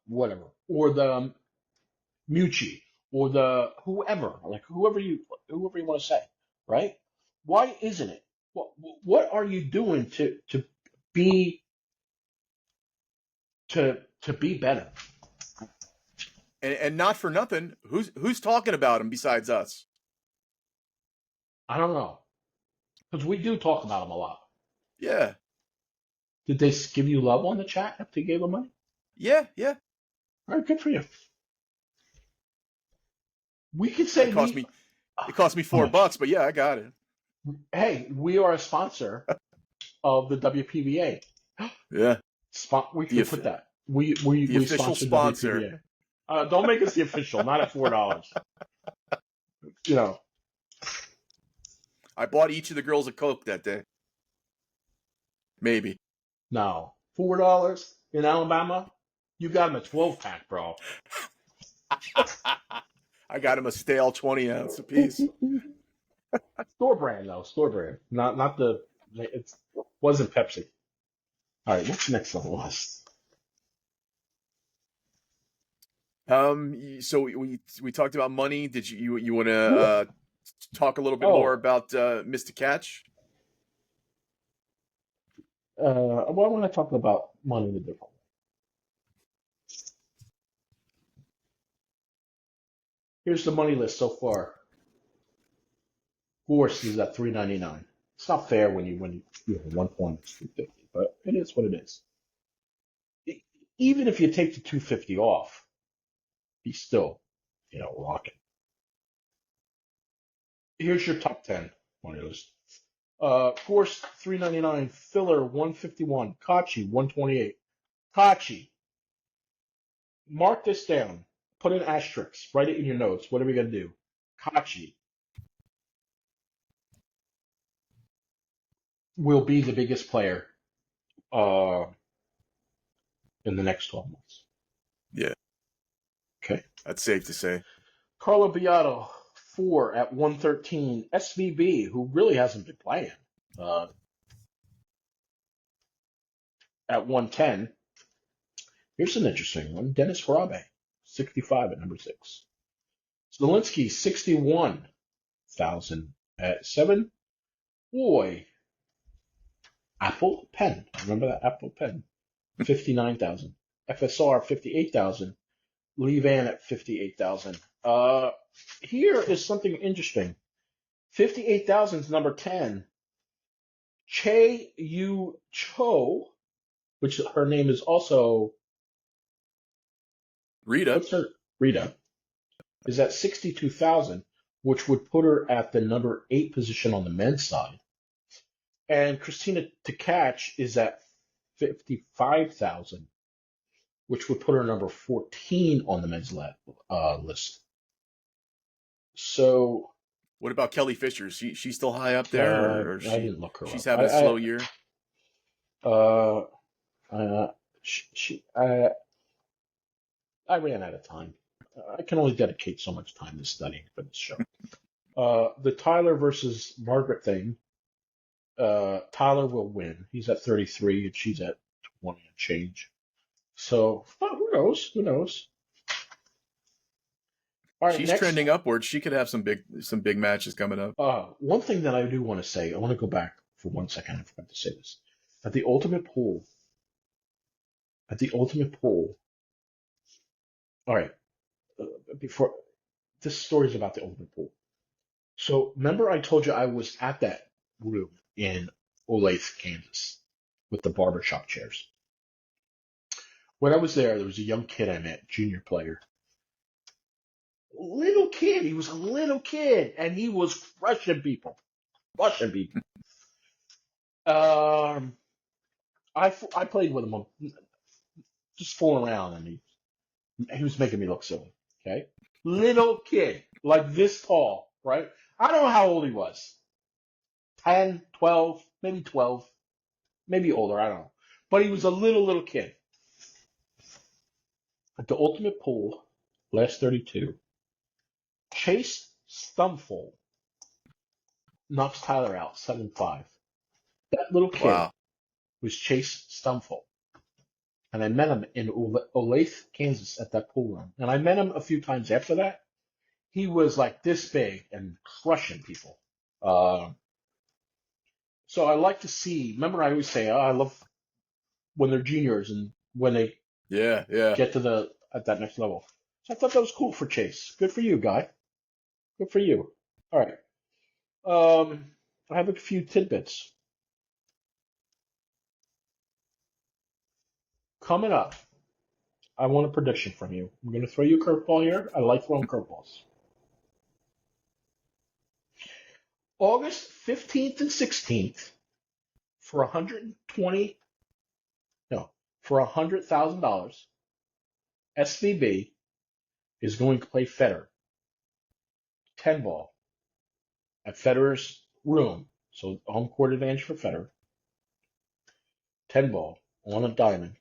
whatever, or the Mucci, or the whoever you want to say, right? Why isn't it? What are you doing to be better? And not for nothing, who's talking about him besides us? I don't know. Because we do talk about them a lot. Yeah, Did they give you love on the chat after you gave them money? yeah, yeah. All right, good for you. We could It say cost me it cost me $4, but yeah, I got it. hey, we are a sponsor of the WPBA. Yeah, We the could put that. We we the we official sponsor sponsor. WPBA. Don't make us the official, not at $4. You know, I bought each of the girls a Coke that day. Maybe. no, $4 in Alabama. You got them a 12-pack, bro. I got him a stale 20-ounce apiece. Store brand though, store brand, not the. It wasn't Pepsi. All right, what's next on the list? So we talked about money. Did you want to talk a little bit more Oh, about Mr. Tkatch? well, I want to talk about money in a different way. Here's the money list so far. Gorse is at 399. It's not fair when you know, one point is 350, but it is what it is. Even if you take the 250 off, he's still, rocking. Here's your top 10 money list. Gorse 399, Filler 151, Kachi 128. Kachi, mark this down. Put an asterisk. Write it in your notes. What are we gonna do? Kachi will be the biggest player uh, in the next 12 months. Yeah, Okay. that's safe to say. Carlo Beato, 4 at 113. SVB, who really hasn't been playing, uh, at 110. Here's an interesting one. Dennis Farabe, 65 at number 6. Zielinski, 61,000 at 7. Boy, Apple Pen. Remember that Apple Pen? 59,000. FSR, 58,000. Lee Van at 58,000. Here is something interesting. 58,000 is number 10. Che Yu Cho, which her name is also, Rita. what's her? Rita, is at 62,000, which would put her at the number 8 position on the men's side. And Kristina Tkatch is at 55,000, which would put her number 14 on the men's list. So, What about Kelly Fisher? She's still high up there, or I didn't look her she's up. having a slow year? Uh, uh, she, I ran out of time. I can only dedicate so much time to studying for this show. The Tyler versus Margaret thing. Tyler will win. He's at 33 and she's at 20 and change. So, who knows? Who knows? All right, She's next. trending upwards. She could have some big matches coming up. One thing that I do want to say, I want to go back for 1 second. I forgot to say this. At the ultimate pool, all right, before this story is about the ultimate pool. So remember I told you I was at that room in Olathe, Kansas with the barbershop chairs. When I was there was a young kid I met, junior player. Little kid, he was a little kid, and he was crushing people. I played with him, just fooling around, and he was making me look silly. Okay, little kid, like this tall, right? I don't know how old he was. 10, 12, maybe 12, maybe older. I don't know. But he was a little kid. At the ultimate pool, last 32, Chase Stumful knocks Tyler out 7-5. That little kid Wow. was Chase Stumful. And I met him in Olathe, Kansas at that pool room. And I met him a few times after that. He was like this big and crushing people. So I like to see, remember I always say, I love when they're juniors and when they Yeah. get to at that next level. So I thought that was cool for Chase. Good for you, guy. Good for you. All right. I have a few tidbits coming up. I want a prediction from you. I'm going to throw you a curveball here. I like throwing curveballs. August 15th and 16th for 120, no, for $100,000, SVB is going to play Federer 10 ball at Federer's room. So home court advantage for Federer. 10 ball on a diamond.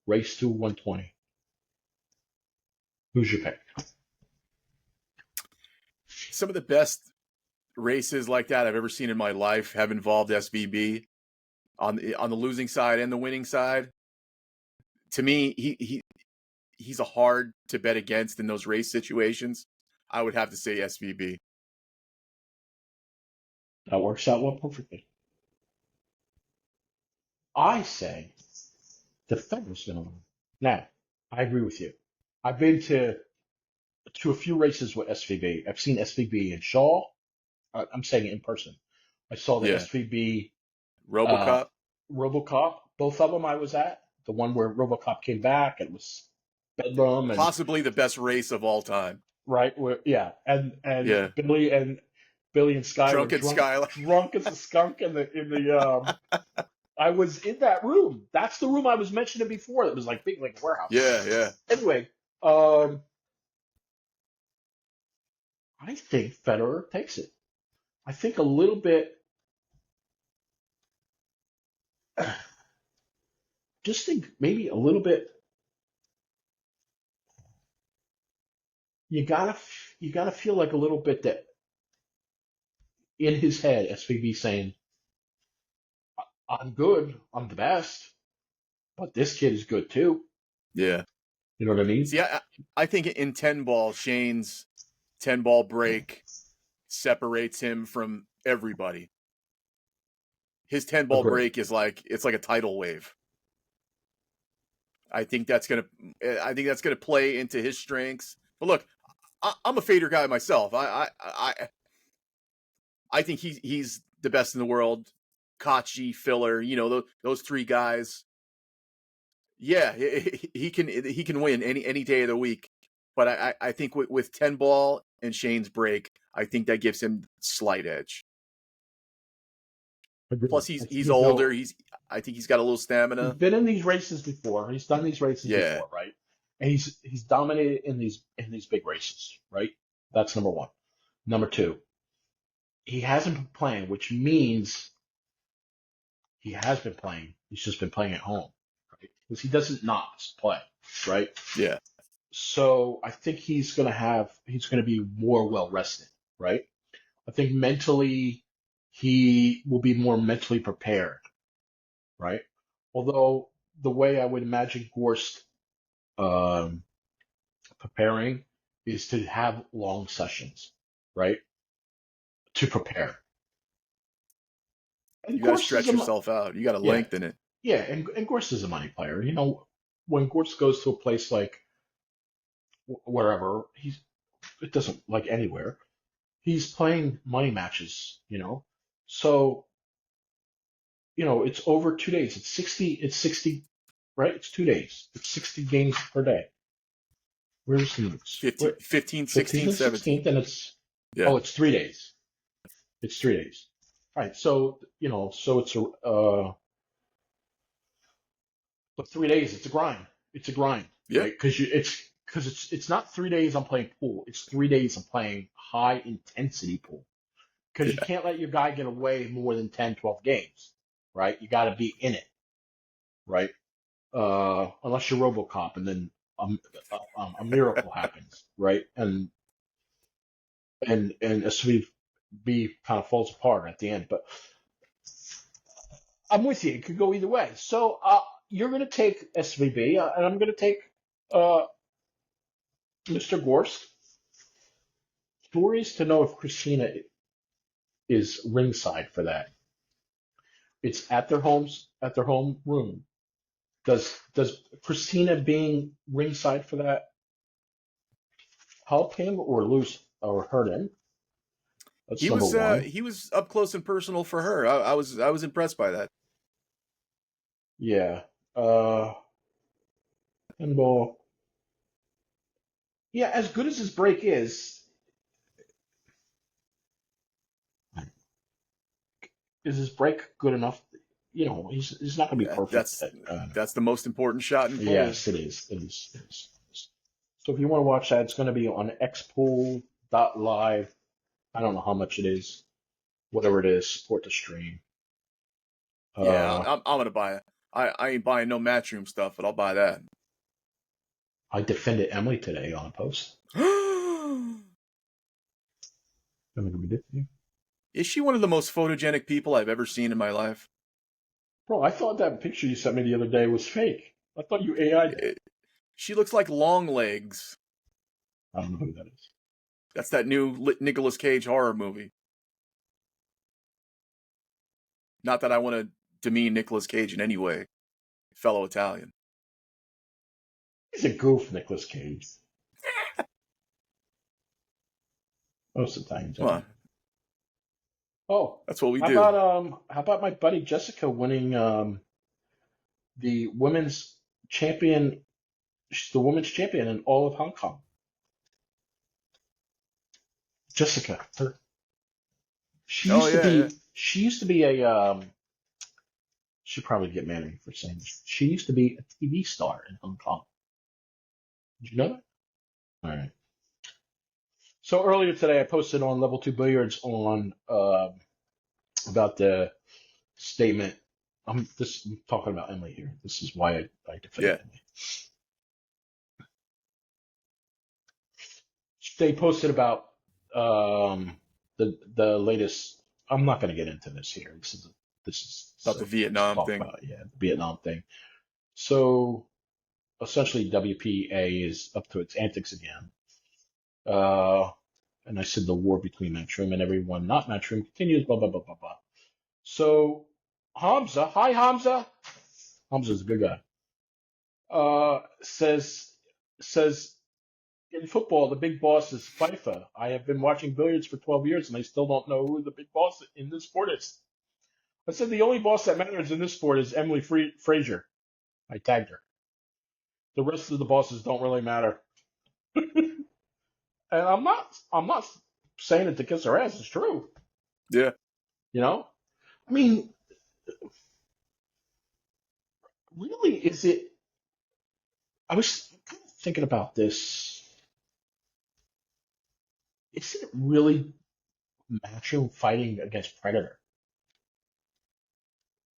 Race to 120. Who's your pick? Some of the best races like that I've ever seen in my life have involved SVB on the losing side and the winning side. To me, he's a hard to bet against in those race situations. I would have to say SVB. That works out well perfectly. I say the Federer's going to win. Now, I agree with you. I've been to a few races with SVB. I've seen SVB in Shaw. I'm saying it in person. I saw the SVB RoboCop. RoboCop. Both of them I was at. The one where RoboCop came back, it was bedlam and Possibly the best race of all time. right. And Yeah. Billy and Sky Drunk were at Skyline. drunk as a skunk in the. I was in that room. That's the room I was mentioning before. It was like big, like warehouse. Yeah. Anyway, I think Federer takes it. I think a little bit. Just think maybe a little bit. You gotta feel like a little bit that in his head, SVB saying, "I'm good, I'm the best, but this kid is good too." Yeah. You know what I mean? See, I think in 10 ball, Shane's 10 ball break separates him from everybody. His 10 ball break is like a tidal wave. I think that's gonna play into his strengths. But look, I'm a fader guy myself. I think he's the best in the world. Tkatch, Filler, those three guys. Yeah, he can win any day of the week. But I think with 10 ball and Shane's break, I think that gives him slight edge. Plus, he's older. I think he's got a little stamina. He's been in these races before. He's done these races before, right? And he's dominated in these big races, right? That's number one. Number two, he hasn't been playing, which means he has been playing. He's just been playing at home, right? Because he doesn't not play, right? Yeah. So I think he's gonna be more well rested, right? I think mentally he will be more mentally prepared, right? Although the way I would imagine Gorst preparing is to have long sessions, right? To prepare. And you got to stretch yourself out. You got to lengthen it. Yeah, and Gorst is a money player. You know, when Gorst goes to a place like wherever, it doesn't like anywhere. He's playing money matches, So, it's over 2 days. It's 60, right? It's 2 days. It's 60 games per day. Where's the notes? 15, 16, 17. And it's, it's 3 days. It's 3 days. All right. So, it's but 3 days, it's a grind. It's a grind. Yeah. Right? Because it's not 3 days I'm playing pool. It's 3 days I'm playing high intensity pool. Because you can't let your guy get away more than 10, 12 games, right? You got to be in it, right? Unless you're RoboCop, and then a miracle happens, right? And SVB kind of falls apart at the end. But I'm with you. It could go either way. So you're going to take SVB, and I'm going to take Mr. Gorst. Curious to know if Kristina is ringside for that. It's at their home room. Does Kristina being ringside for that help him or hurt him? That's number one. He was up close and personal for her. I was impressed by that. Yeah. Pinball. Yeah, as good as his break is his break good enough? You know, he's not going to be perfect. That's the most important shot in pool. Yes, it is. It is. It is. So if you want to watch that, it's going to be on xpool.live. I don't know how much it is. Whatever it is, support the stream. Yeah, I'm gonna buy it. I ain't buying no Matchroom stuff, but I'll buy that. I defended Emily today on a post. Is she one of the most photogenic people I've ever seen in my life? Bro, I thought that picture you sent me the other day was fake. I thought you AI'd it. She looks like Long Legs. I don't know who that is. That's that new Nicolas Cage horror movie. Not that I want to demean Nicolas Cage in any way, fellow Italian. He's a goof, Nicolas Cage. Most Italians. Come on. Oh, that's what we do. How about my buddy Jessica winning the women's champion? She's the women's champion in all of Hong Kong. Jessica, she used to be a she'd probably get mad at me for saying this. She used to be a TV star in Hong Kong. Did you know that? All right. So earlier today, I posted on Level2Billiards on about the statement. I'm talking about Emily here. This is why I defend Emily. They posted about the latest. I'm not going to get into this here. This is about the Vietnam thing. The Vietnam thing. So essentially, WPA is up to its antics again. And I said the war between Matchroom and everyone not Matchroom continues, blah, blah, blah, blah, blah. So Hamza, hi Hamza. Hamza's a good guy. Says in football, the big boss is FIFA. I have been watching billiards for 12 years and I still don't know who the big boss in this sport is. I said the only boss that matters in this sport is Emily Frazier. I tagged her. The rest of the bosses don't really matter. And I'm not saying it to kiss her ass. It's true. Yeah. You know? I mean, really, is it? I was kind of thinking about this. Is it really Matchroom fighting against Predator?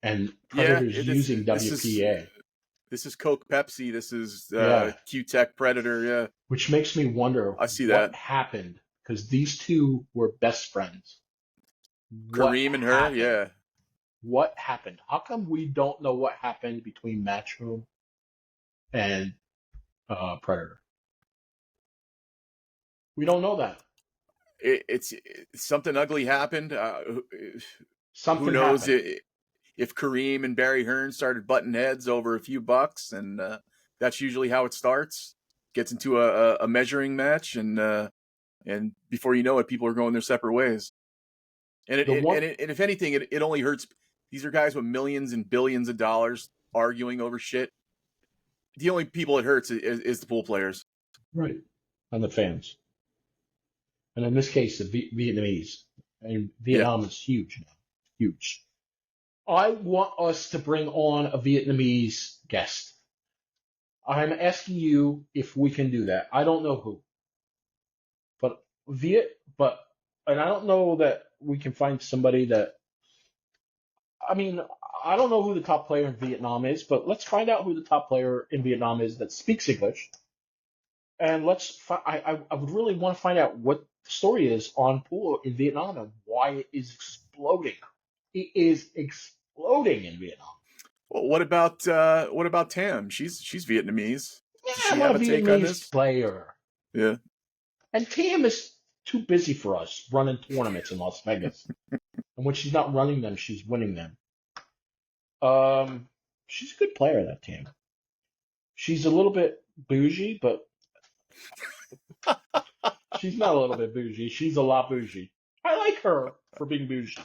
And Predator's using WPA. This is Coke Pepsi. This is Q-Tech Predator. Yeah. Which makes me wonder what happened, because these two were best friends. Kareem and her, yeah. What happened? How come we don't know what happened between Matchroom and Predator? We don't know that. It's something ugly happened. Something who knows happened. If Kareem and Barry Hearn started butting heads over a few bucks, and that's usually how it starts. Gets into a measuring match, and before you know it, people are going their separate ways. And if anything, it only hurts. These are guys with millions and billions of dollars arguing over shit. The only people it hurts is the pool players, right, and the fans. And in this case, the Vietnamese. And Vietnam is huge now, huge. I want us to bring on a Vietnamese guest. I'm asking you if we can do that. I don't know who, and I don't know that we can find somebody that. I mean, I don't know who the top player in Vietnam is, but let's find out who the top player in Vietnam is that speaks English. And I would really want to find out what the story is on pool in Vietnam and why it is exploding. It is exploding in Vietnam. Well, what about Tam? She's Vietnamese. Yeah, Does she have a Vietnamese player. Yeah. And Tam is too busy for us running tournaments in Las Vegas. And when she's not running them, she's winning them. She's a good player, that Tam. She's a little bit bougie, but she's not a little bit bougie. She's a lot bougie. I like her for being bougie.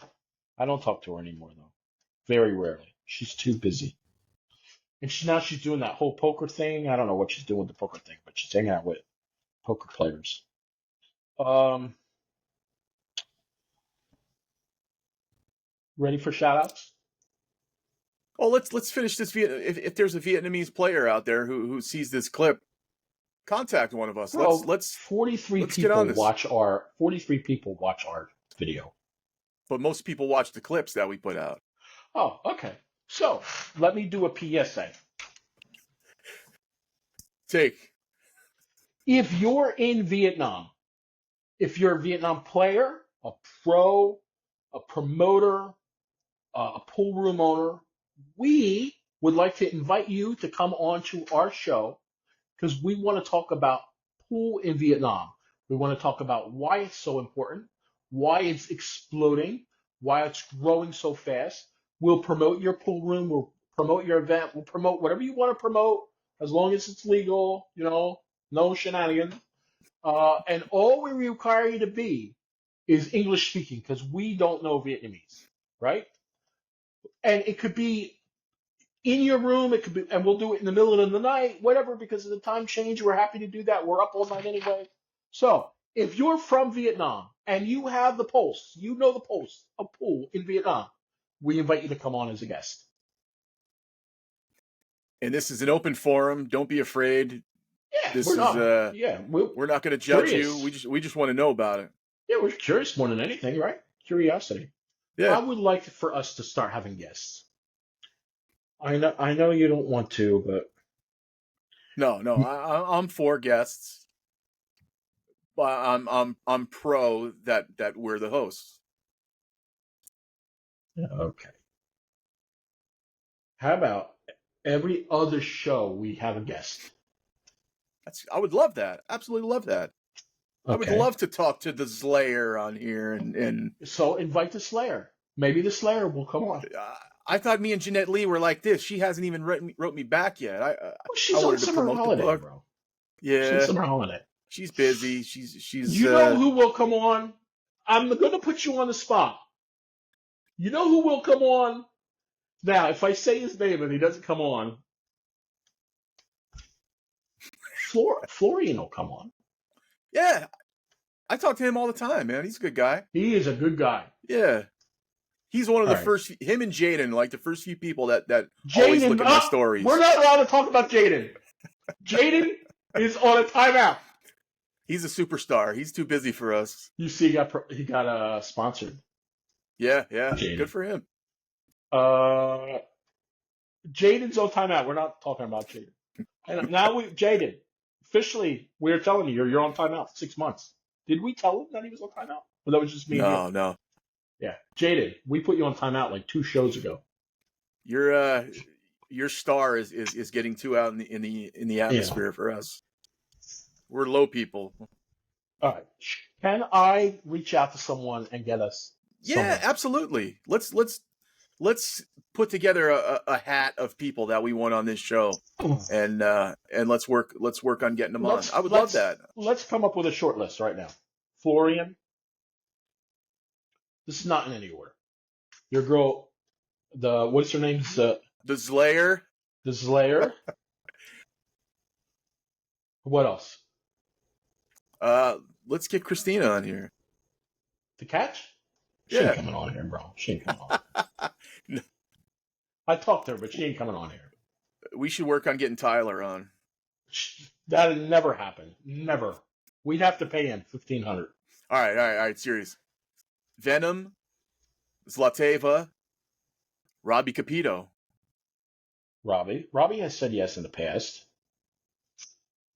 I don't talk to her anymore, though. Very rarely. She's too busy. And she's doing that whole poker thing. I don't know what she's doing with the poker thing, but she's hanging out with poker players. Um, Ready for shout outs? Oh, let's finish this. If there's a Vietnamese player out there who sees this clip, contact one of us. Bro, Let's 43 get on this. 43 people watch our video. But most people watch the clips that we put out. Oh, okay. So let me do a PSA. If you're in Vietnam, if you're a Vietnam player, a pro, a promoter, a pool room owner, we would like to invite you to come on to our show because we want to talk about pool in Vietnam. We want to talk about why it's so important, why it's exploding, why it's growing so fast. We'll promote your pool room. We'll promote your event. We'll promote whatever you want to promote as long as it's legal, no shenanigans. And all we require you to be is English speaking because we don't know Vietnamese, right? And it could be in your room, it could be, and we'll do it in the middle of the night, whatever, because of the time change. We're happy to do that. We're up all night anyway. So if you're from Vietnam and you have the pulse, you know the pulse of pool in Vietnam, we invite you to come on as a guest. And this is an open forum. Don't be afraid. Yeah, we're not going to judge curious. you. We just want to know about it. Yeah, we're curious more than anything, right? Curiosity. Yeah. I would like for us to start having guests. I know you don't want to, but no, I'm for guests. But I'm pro that we're the hosts. Okay. How about every other show we have a guest? I would love that. Absolutely love that. Okay. I would love to talk to the Slayer on here and so invite the Slayer. Maybe the Slayer will come on. I thought me and Jeanette Lee were like this. She hasn't even wrote me back yet. She's on summer holiday, bro. Yeah, she's on summer holiday. She's busy. She's. You know who will come on? I'm going to put you on the spot. You know who will come on? Now, if I say his name and he doesn't come on, Florian will come on. Yeah, I talk to him all the time, man. He's a good guy. He is a good guy. Yeah. He's one of the first, him and Jaden, like the first few people that always look at my stories. We're not allowed to talk about Jaden. Jaden is on a timeout. He's a superstar. He's too busy for us. You see, he got sponsored. Yeah. Jaden. Good for him. Jaden's on timeout. We're not talking about Jaden. And now Jaden, officially, we're telling you, you're on timeout for 6 months. Did we tell him that he was on timeout? Or that was just me? No. Yeah, Jaden, we put you on timeout like 2 shows ago. Your star is getting too out in the atmosphere for us. We're low people. All right. Can I reach out to someone and get us? Yeah, absolutely. Let's put together a hat of people that we want on this show, and let's work on getting them on. I would love that. Let's come up with a short list right now. Florian. This is not in any order. Your girl, what's her name? The Slayer. The Slayer. What else? Let's get Kristina on here. Tkatch? She ain't coming on here, bro. She ain't coming on. No. I talked to her, but she ain't coming on here. We should work on getting Tyler on. That'd never happen. Never. We'd have to pay him $1,500. All right. Serious. Venom, Zlateva, Robbie Capito. Robbie has said yes in the past.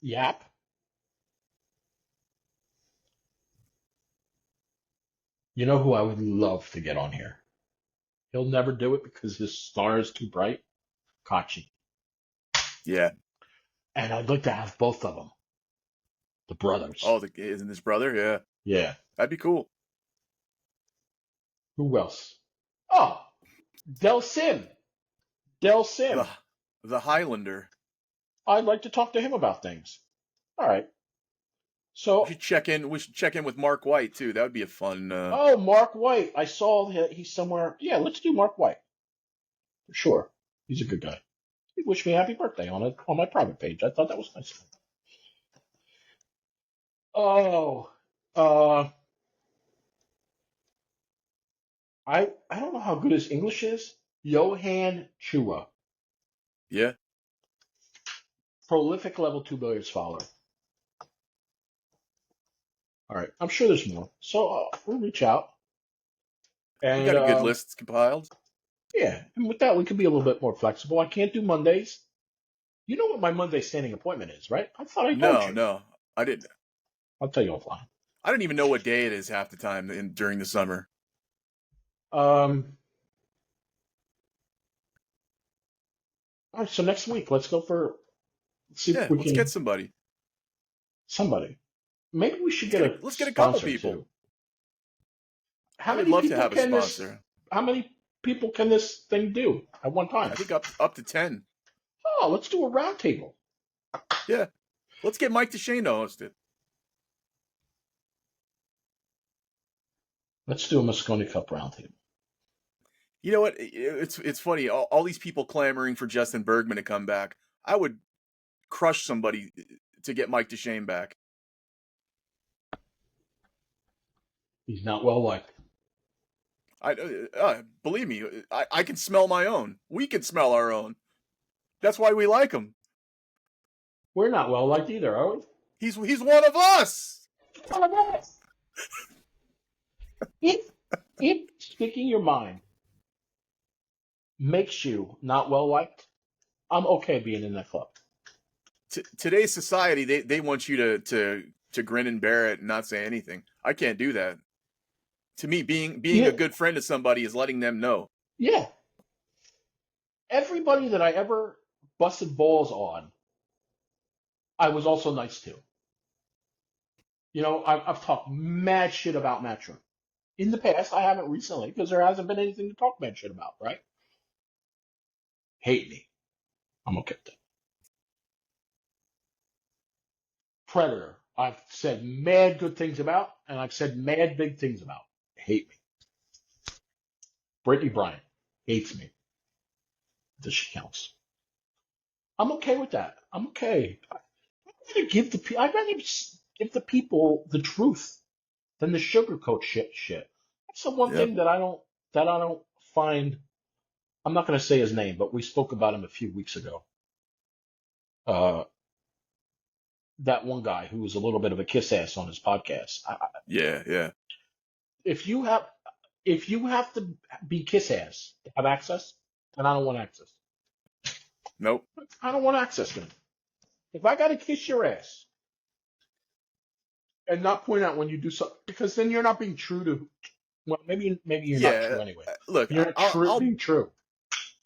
Yap. You know who I would love to get on here? He'll never do it because his star is too bright. Kachi. Yeah. And I'd like to have both of them. The brothers. Oh, isn't his brother? Yeah. Yeah. That'd be cool. Who else? Oh, Del Sim. The Highlander. I'd like to talk to him about things. All right. So, We should check in with Mark White too. That would be a fun. oh, Mark White. I saw he's somewhere. Yeah, let's do Mark White for sure. He's a good guy. He wished me happy birthday on my private page. I thought that was nice. Oh, uh, I don't know how good his English is. Johan Chua, Yeah, prolific level 2 billiards follower. All right, I'm sure there's more. So we'll reach out. we And got a good list compiled. yeah, and with that, we can be a little bit more flexible. I can't do Mondays. You know what my Monday standing appointment is, right? I thought I told No, you. no, I didn't. I'll tell you offline. I don't even know what day it is half the time during the summer. Um, all right, so next week, let's go for, let's see if Yeah, we let's can, get somebody. somebody. Maybe we should get a Let's get a couple sponsor people. too. I would love to have a sponsor. How many people can this thing do at one time? I think up to 10. Oh, let's do a round table. Yeah, let's get Mike DeShane to host it. Let's do a Moscone Cup round table. You know what? It's funny. All these people clamoring for Justin Bergman to come back. I would crush somebody to get Mike DeShane back. He's not well liked. Believe me, I can smell my own. We can smell our own. That's why we like him. We're not well liked either, are we? He's one of us. One of us. If speaking your mind makes you not well liked, I'm okay being in that club. Today's society, they want you to grin and bear it and not say anything. I can't do that. To me, being Yeah. a good friend to somebody is letting them know. Yeah. Everybody that I ever busted balls on, I was also nice to. You know, I've talked mad shit about Matchroom. In the past, I haven't recently because there hasn't been anything to talk mad shit about, right? Hate me. I'm okay with that. Predator, I've said mad good things about, and I've said mad big things about. Hate me. Brittany Bryant hates me. This shit counts. I'm okay with that. I'm okay. I'd rather give the people the truth than the sugarcoat shit. That's the one Yep. thing that I don't find. I'm not going to say his name, but we spoke about him a few weeks ago. Uh, that one guy who was a little bit of a kiss ass on his podcast. Yeah. If you have to be kiss ass to have access, then I don't want access. Nope. I don't want access to it. If I got to kiss your ass and not point out when you do something, because then you're not being true to. Well, maybe you're not true anyway. Look, You're being true.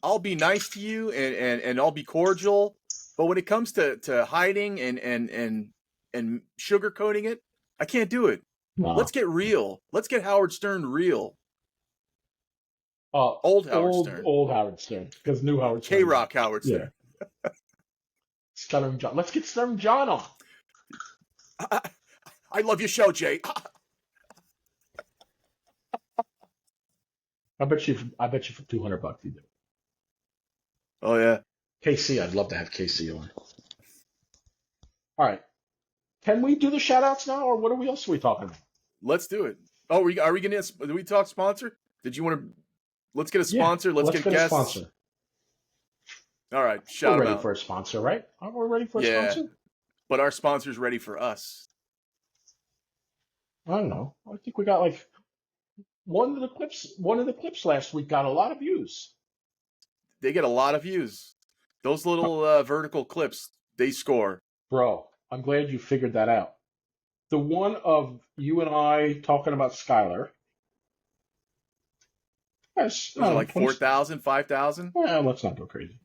I'll be nice to you and I'll be cordial, but when it comes to hiding and sugarcoating it, I can't do it. No. Let's get real. Let's get Howard Stern real. Old Howard Stern. Old Howard Stern, because new Howard Stern. K-Rock Howard Stern. Yeah. Stuttering John. Let's get Stuttering John on. I love your show, Jay. I bet you for $200 you do. Oh yeah. KC, I'd love to have KC on. All right. Can we do the shout outs now, or what else are we talking about? Let's do it. Oh, are we gonna? Do we talk sponsor? Did you want to? Let's get a sponsor. Yeah, let's get guests. a sponsor. All right, shout We're them ready out. for a sponsor, right? Aren't we ready for a sponsor? But our sponsor's ready for us. I don't know. I think we got like one of the clips last week got a lot of views. They get a lot of views. Those little vertical clips, they score. Bro, I'm glad you figured that out. The one of you and I talking about Skylar. Yes, Was it like 4,000, 5,000? Well, let's not go crazy.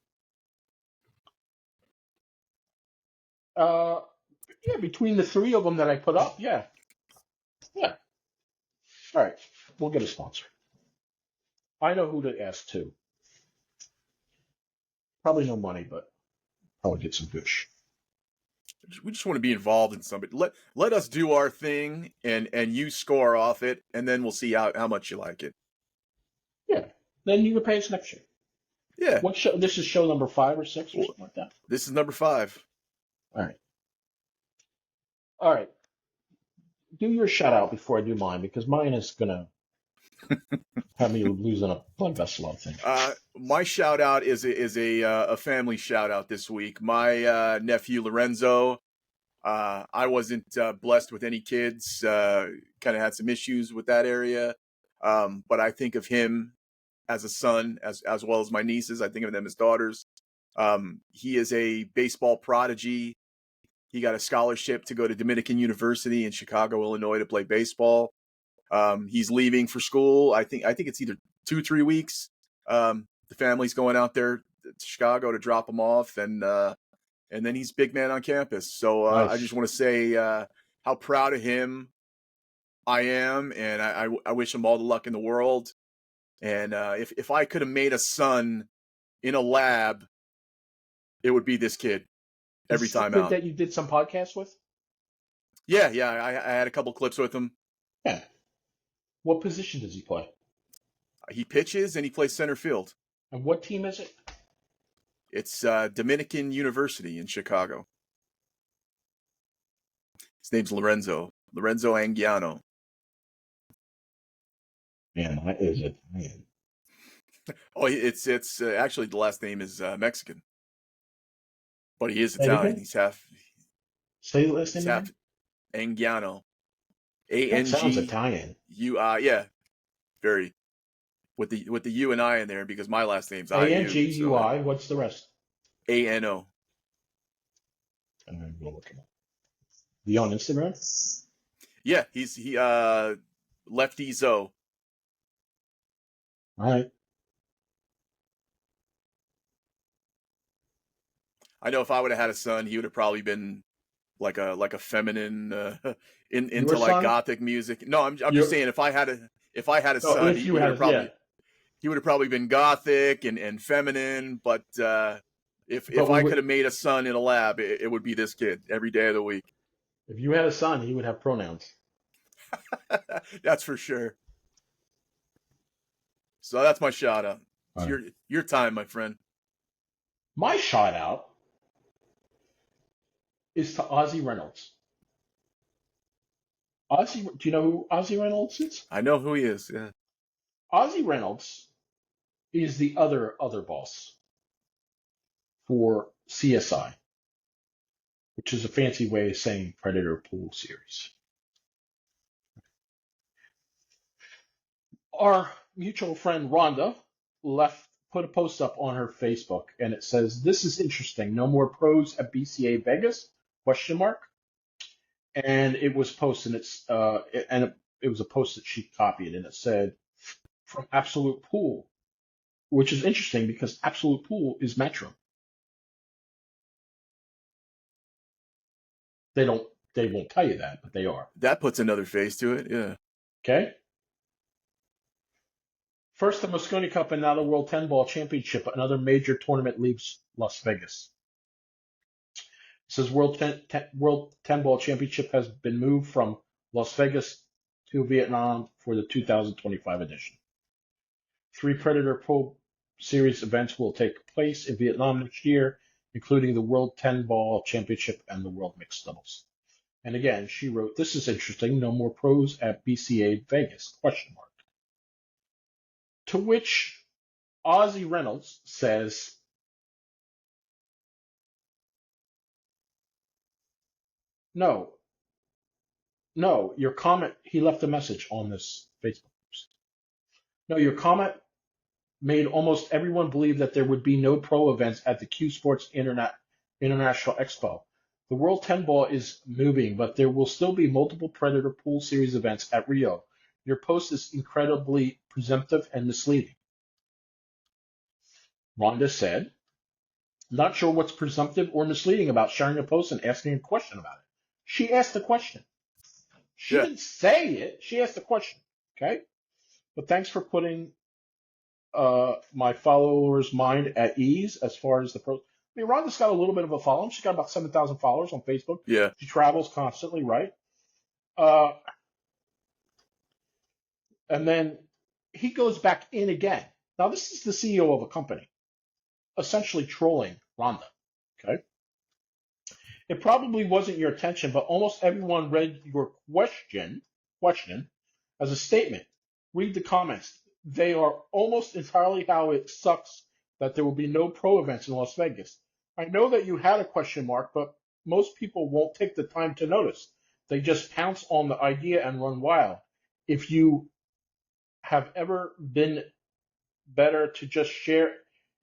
Yeah, between the three of them that I put up, yeah. All right, we'll get a sponsor. I know who to ask to. Probably no money, but probably get some goosh. We just want to be involved in somebody. Let us do our thing, and you score off it, and then we'll see how much you like it. Yeah. Then you can pay us next year. Yeah. What show? This is show number 5 or 6 or Well, something like that. this is number 5. All right. All right. Do your shout out before I do mine because mine is gonna have me losing a blood vessel, I think. My shout out is a family shout out this week. My nephew Lorenzo. I wasn't blessed with any kids. Kind of had some issues with that area. But I think of him as a son, as well as my nieces. I think of them as daughters. He is a baseball prodigy. He got a scholarship to go to Dominican University in Chicago, Illinois, to play baseball. He's leaving for school. I think it's either 2-3 weeks. The family's going out there to Chicago to drop him off, and then he's big man on campus. So Nice. I just want to say how proud of him I am, and I wish him all the luck in the world. And if I could have made a son in a lab, it would be this kid every time out. That you did some podcasts with? Yeah. I had a couple clips with him. Yeah. What position does he play? He pitches and he plays center field. And what team is it? It's Dominican University in Chicago. His name's Lorenzo Anguiano. Man, that is it. Man. Oh, it's actually the last name is Mexican, but he is Italian. He's half. Say the last name. He's half Anguiano. That sounds Italian. Yeah, very. With the U and I in there because my last name's Angui. What's the rest? ANO. I'm gonna go look him up. You on Instagram? Yeah, he Lefty Zo. All right. I know if I would have had a son, he would have probably been like a feminine into like gothic music. No, I'm just saying if I had a son, he would have probably been gothic and feminine. But if I could have made a son in a lab, it would be this kid every day of the week. If you had a son, he would have pronouns. That's for sure. So that's my shout out. It's your time, my friend. My shout out is to Ozzy Reynolds. Do you know who Ozzy Reynolds is? I know who he is, yeah. Ozzy Reynolds is the other boss for CSI, which is a fancy way of saying Predator Pool Series. Our mutual friend Rhonda put a post up on her Facebook, and it says, "This is interesting. No more pros at BCA Vegas?" ? And it was posted. It was a post that she copied, and it said, "From Absolute Pool," which is interesting because Absolute Pool is Metro. They won't tell you that, but they are. That puts another face to it, yeah. Okay. First the Mosconi Cup and now the World 10 Ball Championship. Another major tournament leaves Las Vegas. It says World 10 Ball Championship has been moved from Las Vegas to Vietnam for the 2025 edition. 3 Predator Pro Series events will take place in Vietnam next year, including the World 10 Ball Championship and the World Mixed Doubles. And again, she wrote, "This is interesting. No more pros at BCA Vegas? ? To which Ozzy Reynolds says, No, your comment," he left a message on this Facebook post. "No, your comment made almost everyone believe that there would be no pro events at the Q Sports International Expo. The World 10 Ball is moving, but there will still be multiple Predator Pool Series events at Rio. Your post is incredibly presumptive and misleading." Rhonda said, "Not sure what's presumptive or misleading about sharing a post and asking a question about it." She asked a question. She didn't say it. She asked a question. Okay? But thanks for putting my followers' mind at ease as far as the post. mean, Rhonda's got a little bit of a following. She's got about 7,000 followers on Facebook. Yeah. She travels constantly, right? Uh, and then he goes back in again. Now, this is the CEO of a company, essentially trolling Rhonda. Okay. It probably wasn't your attention, but almost everyone read your question as a statement. Read the comments. They are almost entirely how it sucks that there will be no pro events in Las Vegas. I know that you had a question mark, but most people won't take the time to notice. They just pounce on the idea and run wild. If you have ever been better to just share,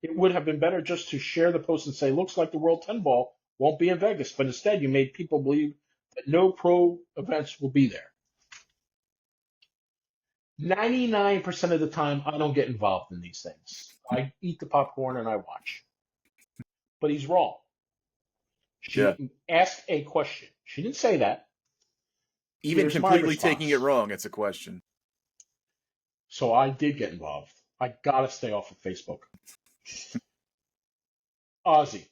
it would have been better just to share the post and say, looks like the World 10 Ball won't be in Vegas, but instead you made people believe that no pro events will be there. 99% of the time, I don't get involved in these things. I eat the popcorn and I watch. But he's wrong. Yeah. She asked a question. She didn't say that. Even Here's my completely taking it response. wrong, it's a question. So I did get involved. I gotta stay off of Facebook. Ozzy.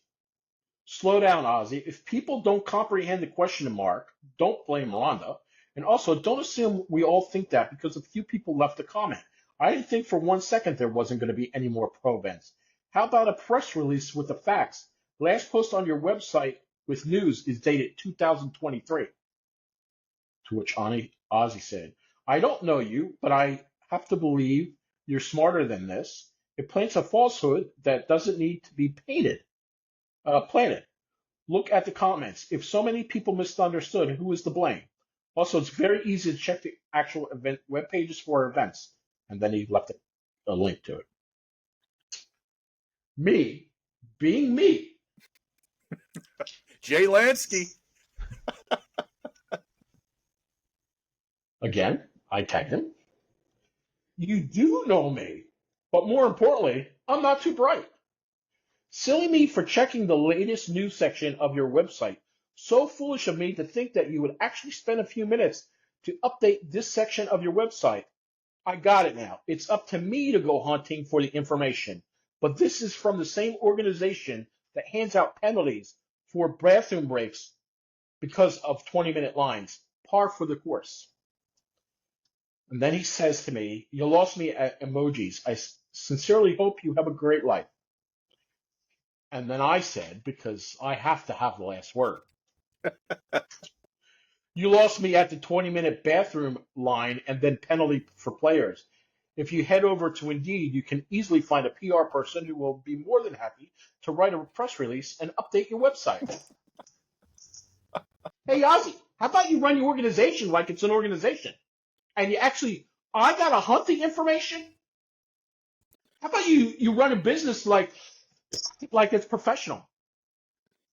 Slow down, Ozzy. If people don't comprehend the question mark, don't blame Rhonda. And also, don't assume we all think that because a few people left a comment. I didn't think for 1 second there wasn't going to be any more pro events. How about a press release with the facts? Last post on your website with news is dated 2023. To which Ozzy said, I don't know you, but I have to believe you're smarter than this. It plants a falsehood that doesn't need to be planted. Look at the comments. If so many people misunderstood, who is to blame? Also, it's very easy to check the actual event web pages for events. And then he left a link to it. Me, being me, Jay Lansky. again, I tagged him. You do know me, but more importantly, I'm not too bright. Silly me for checking the latest news section of your website. So foolish of me to think that you would actually spend a few minutes to update this section of your website. I got it now. It's up to me to go hunting for the information. But this is from the same organization that hands out penalties for bathroom breaks because of 20-minute lines. Par for the course. And then he says to me, you lost me at emojis. I sincerely hope you have a great life. And then I said, because I have to have the last word, you lost me at the 20-minute bathroom line and then penalty for players. If you head over to Indeed, you can easily find a PR person who will be more than happy to write a press release and update your website. Hey, Ozzy, how about you run your organization like it's an organization? And you actually, I got to hunt the information? How about you run a business like it's professional?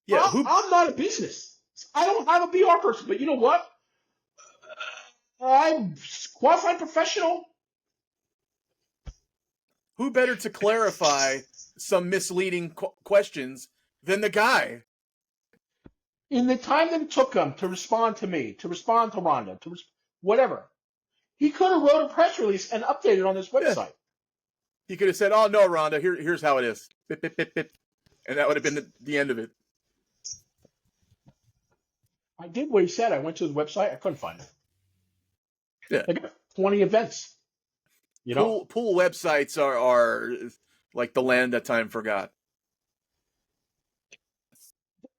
Yeah, I'm not a business. I don't have a PR person, but you know what? I'm quasi-professional. who better to clarify some misleading questions than the guy? In the time that it took him to respond to me, to respond to Rhonda, whatever, he could have wrote a press release and updated on his website. Yeah. He could have said, "Oh no, Rhonda, here's how it is," bip, bip, bip, bip. And that would have been the end of it. I did what he said. I went to his website. I couldn't find it. Yeah. They got 20 events. You know, Pool websites are like the land that time forgot.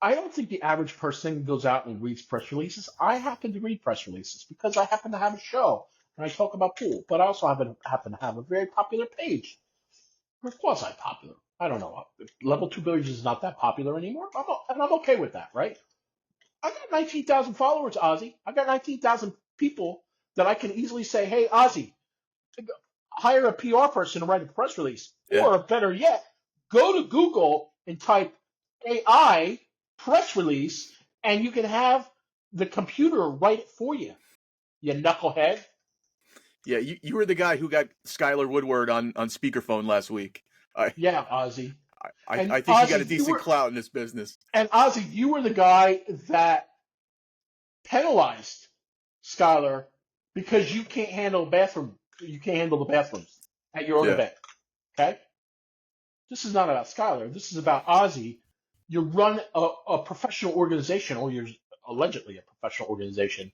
I don't think the average person goes out and reads press releases. I happen to read press releases because I happen to have a show and I talk about pool, but I also happen to have a very popular page. Or quasi-popular. I don't know. Level 2 Billiards is not that popular anymore, and I'm okay with that, right? I got 19,000 followers, Ozzy. I got 19,000 people that I can easily say, hey, Ozzy, hire a PR person to write a press release. Yeah. Or better yet, go to Google and type AI press release, and you can have the computer write it for you, you knucklehead. Yeah, you were the guy who got Skylar Woodward on speakerphone last week. Yeah, Ozzy. I think Ozzy, you got a decent clout in this business. And Ozzy, you were the guy that penalized Skylar because you can't handle the bathrooms at your own event. Okay? This is not about Skylar. This is about Ozzy you run a professional organization, or you're allegedly a professional organization,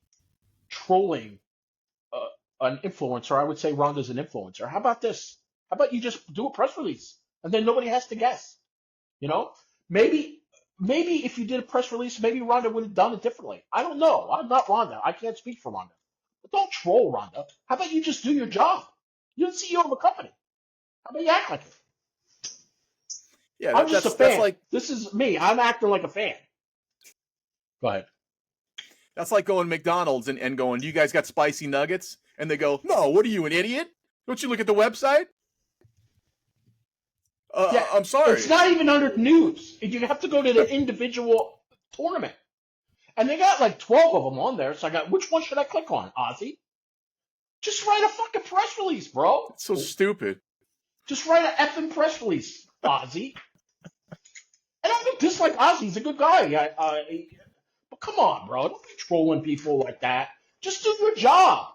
trolling uh, an influencer. I would say Rhonda's an influencer. How about this? How about you just do a press release and then nobody has to guess? You know, maybe maybe if you did a press release, maybe Rhonda would have done it differently. I don't know. I'm not Rhonda. I can't speak for Rhonda. But don't troll Rhonda. How about you just do your job? You're the CEO of a company. How about you act like it? Yeah, I'm just a that's fan. like This is me. I'm acting like a fan. Go ahead. that's like going to McDonald's and going, "You guys got spicy nuggets?" And they go, "No, what are you, an idiot? Don't you look at the website?" Yeah, I'm it's sorry. not even under news. You have to go to the individual tournament. And they got like 12 of them on there. So I got, which one should I click on, Ozzy? Just write a fucking press release, bro. It's so stupid. Just write an effing press release, Ozzy. I don't dislike Ozzy. He's a good guy. But come on, bro. Don't be trolling people like that. Just do your job.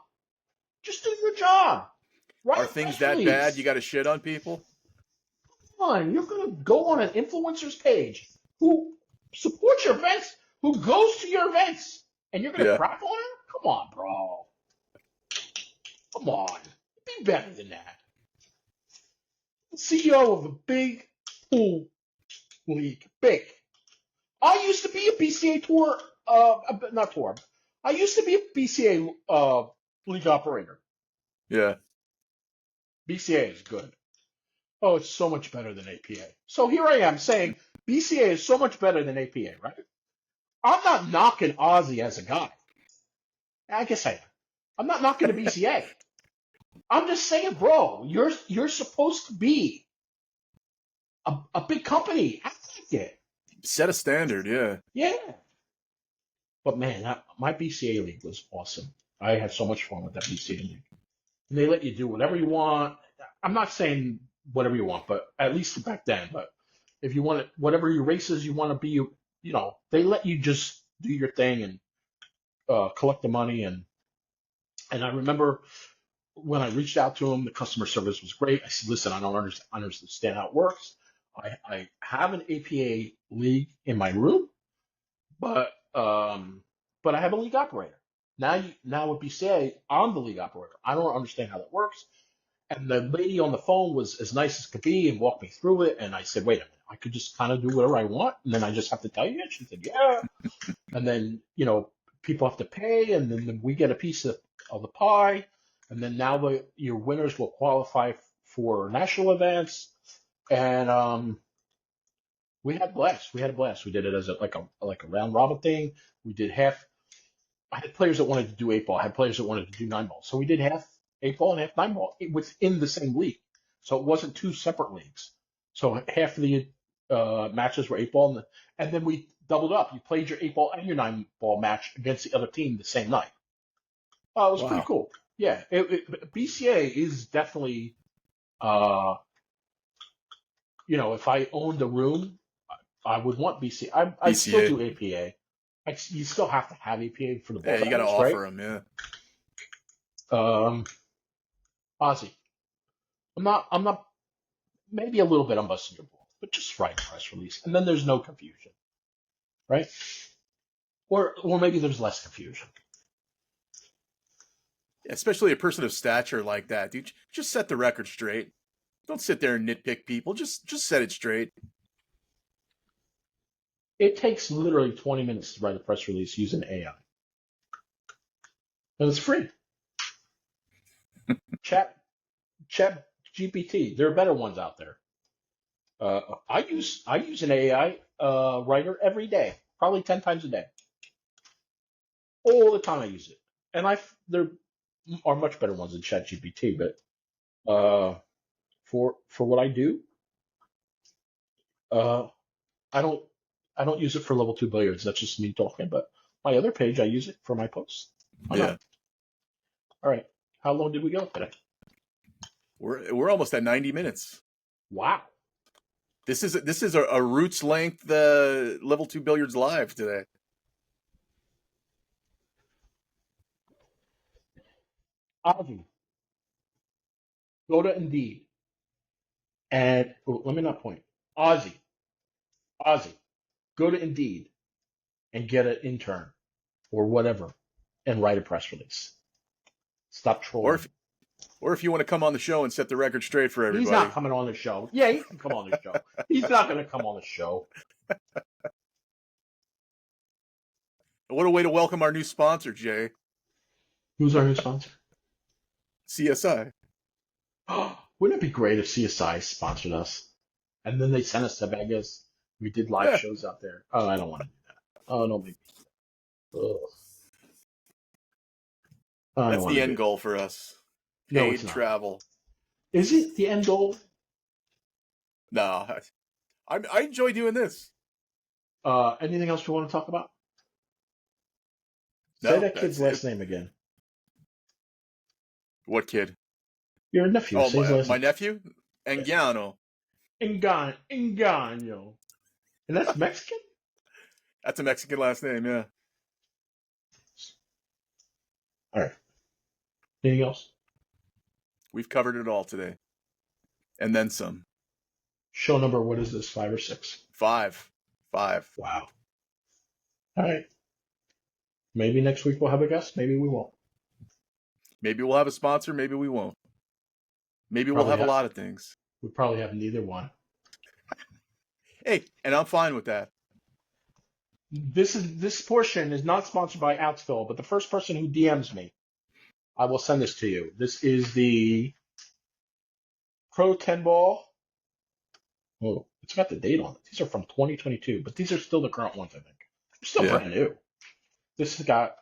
Just do your job. Write Are a things press that bad? You release. got to shit on people? Come on. You're going to go on an influencer's page who supports your events, who goes to your events, and you're going to Yeah. crap on her? Come on, bro. Come on. Be better than that. CEO of a big pool league. Big. I used to be a BCA tour, not tour. I used to be a BCA league operator. Yeah. BCA is good. Oh, it's so much better than APA. So here I am saying BCA is so much better than APA, right? I'm not knocking Ozzy as a guy. I guess I am. I'm not knocking the BCA. I'm just saying, bro, you're supposed to be a big company. Act like it. Set a standard, yeah. Yeah. But man, my BCA league was awesome. I had so much fun with that BCA league. And they let you do whatever you want. I'm not saying whatever you want, but at least back then. But if you want it, whatever your races you want to be, they let you just do your thing and collect the money. And I remember when I reached out to them, the customer service was great. I said, listen, I don't understand how it works. I have an APA league in my room, but I have a league operator. Now with BCA, I'm the league operator. I don't understand how that works. And the lady on the phone was as nice as could be and walked me through it. And I said, wait a minute, I could just kind of do whatever I want, and then I just have to tell you? And she said, yeah. And then people have to pay, and then we get a piece of the pie. And then now your winners will qualify for national events. And we had a blast. We had a blast. We did it as like a round robin thing. We did half. I had players that wanted to do 8-ball. I had players that wanted to do 9-ball. So we did half 8-ball and half 9-ball within the same league. So it wasn't two separate leagues. So half of the matches were 8-ball, and then we doubled up. You played your 8-ball and your 9-ball match against the other team the same night. It was pretty Wow. cool. Yeah, BCA is definitely, uh, if I owned a room, I would want BCA. I still BCA. do APA. You still have to have APA for the ball Yeah, you got to values, right? offer them, yeah. Ozzy, I'm not, maybe a little bit I'm busting your balls, but just write a press release, and then there's no confusion, right? Or maybe there's less confusion. Especially a person of stature like that, dude. Just set the record straight. Don't sit there and nitpick people. Just set it straight. It takes literally 20 minutes to write a press release using AI, and it's free. Chat GPT. There are better ones out there. I use an AI writer every day, probably 10 times a day. All the time I use it, and there are much better ones than ChatGPT. But for what I do, uh, I don't I don't use it for level 2 billiards. That's just me talking. But my other page, I use it for my posts. Why Yeah. not? All right. How long did we go today? We're almost at 90 minutes. Wow. This is a roots length level 2 billiards live today. Ozzy, go to Indeed and let me not point. Ozzy. Go to Indeed and get an intern or whatever and write a press release. Stop trolling. Or if you want to come on the show and set the record straight for everybody. He's not coming on the show. Yeah, he can come on the show. He's not going to come on the show. What a way to welcome our new sponsor, Jay. Who's our new sponsor? CSI. Wouldn't it be great if CSI sponsored us? And then they sent us to Vegas. We did live shows out there. Oh, I don't want to do that. Oh, no, maybe. That's the end goal for us. Paid travel. Is it the end goal? No. I enjoy doing this. Anything else you want to talk about? No, say that kid's last name again. What kid? Your nephew. Oh, my nephew? Engano. Engano. And that's Mexican? That's a Mexican last name, yeah. All right. Anything else? We've covered it all today. And then some. Show number, what is this, 5 or 6? 5. Wow. All right. Maybe next week we'll have a guest. Maybe we won't. Maybe we'll have a sponsor. Maybe we won't. Maybe we'll have a lot of things. We probably have neither one. Hey, and I'm fine with that. This portion is not sponsored by Outsville, but the first person who DMs me, I will send this to you. This is the Pro 10 ball. Oh, it's got the date on it. These are from 2022, but these are still the current ones, I think. They're still brand new. This has got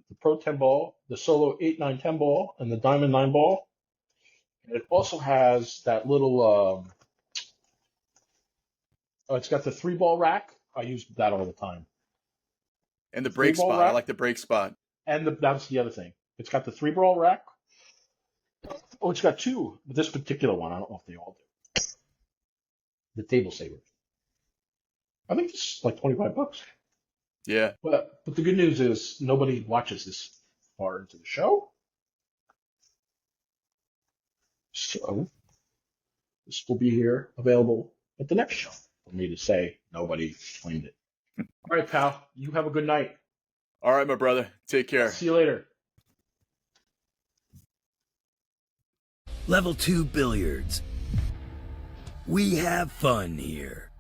the Pro 10 ball, the Solo 8, 9, 10 ball, and the Diamond 9 ball. And it also has that little, it's got the 3-ball rack. I use that all the time. And the brake spot. Rack. I like the brake spot. And that's the other thing. It's got the 3-ball rack. Oh, it's got 2. But this particular one, I don't know if they all do. The table saver. I think this is like $25. Yeah. But the good news is nobody watches this far into the show. So this will be here available at the next show for me to say nobody claimed it. All right, pal. You have a good night. All right, my brother. Take care. See you later. Level 2 Billiards. We have fun here.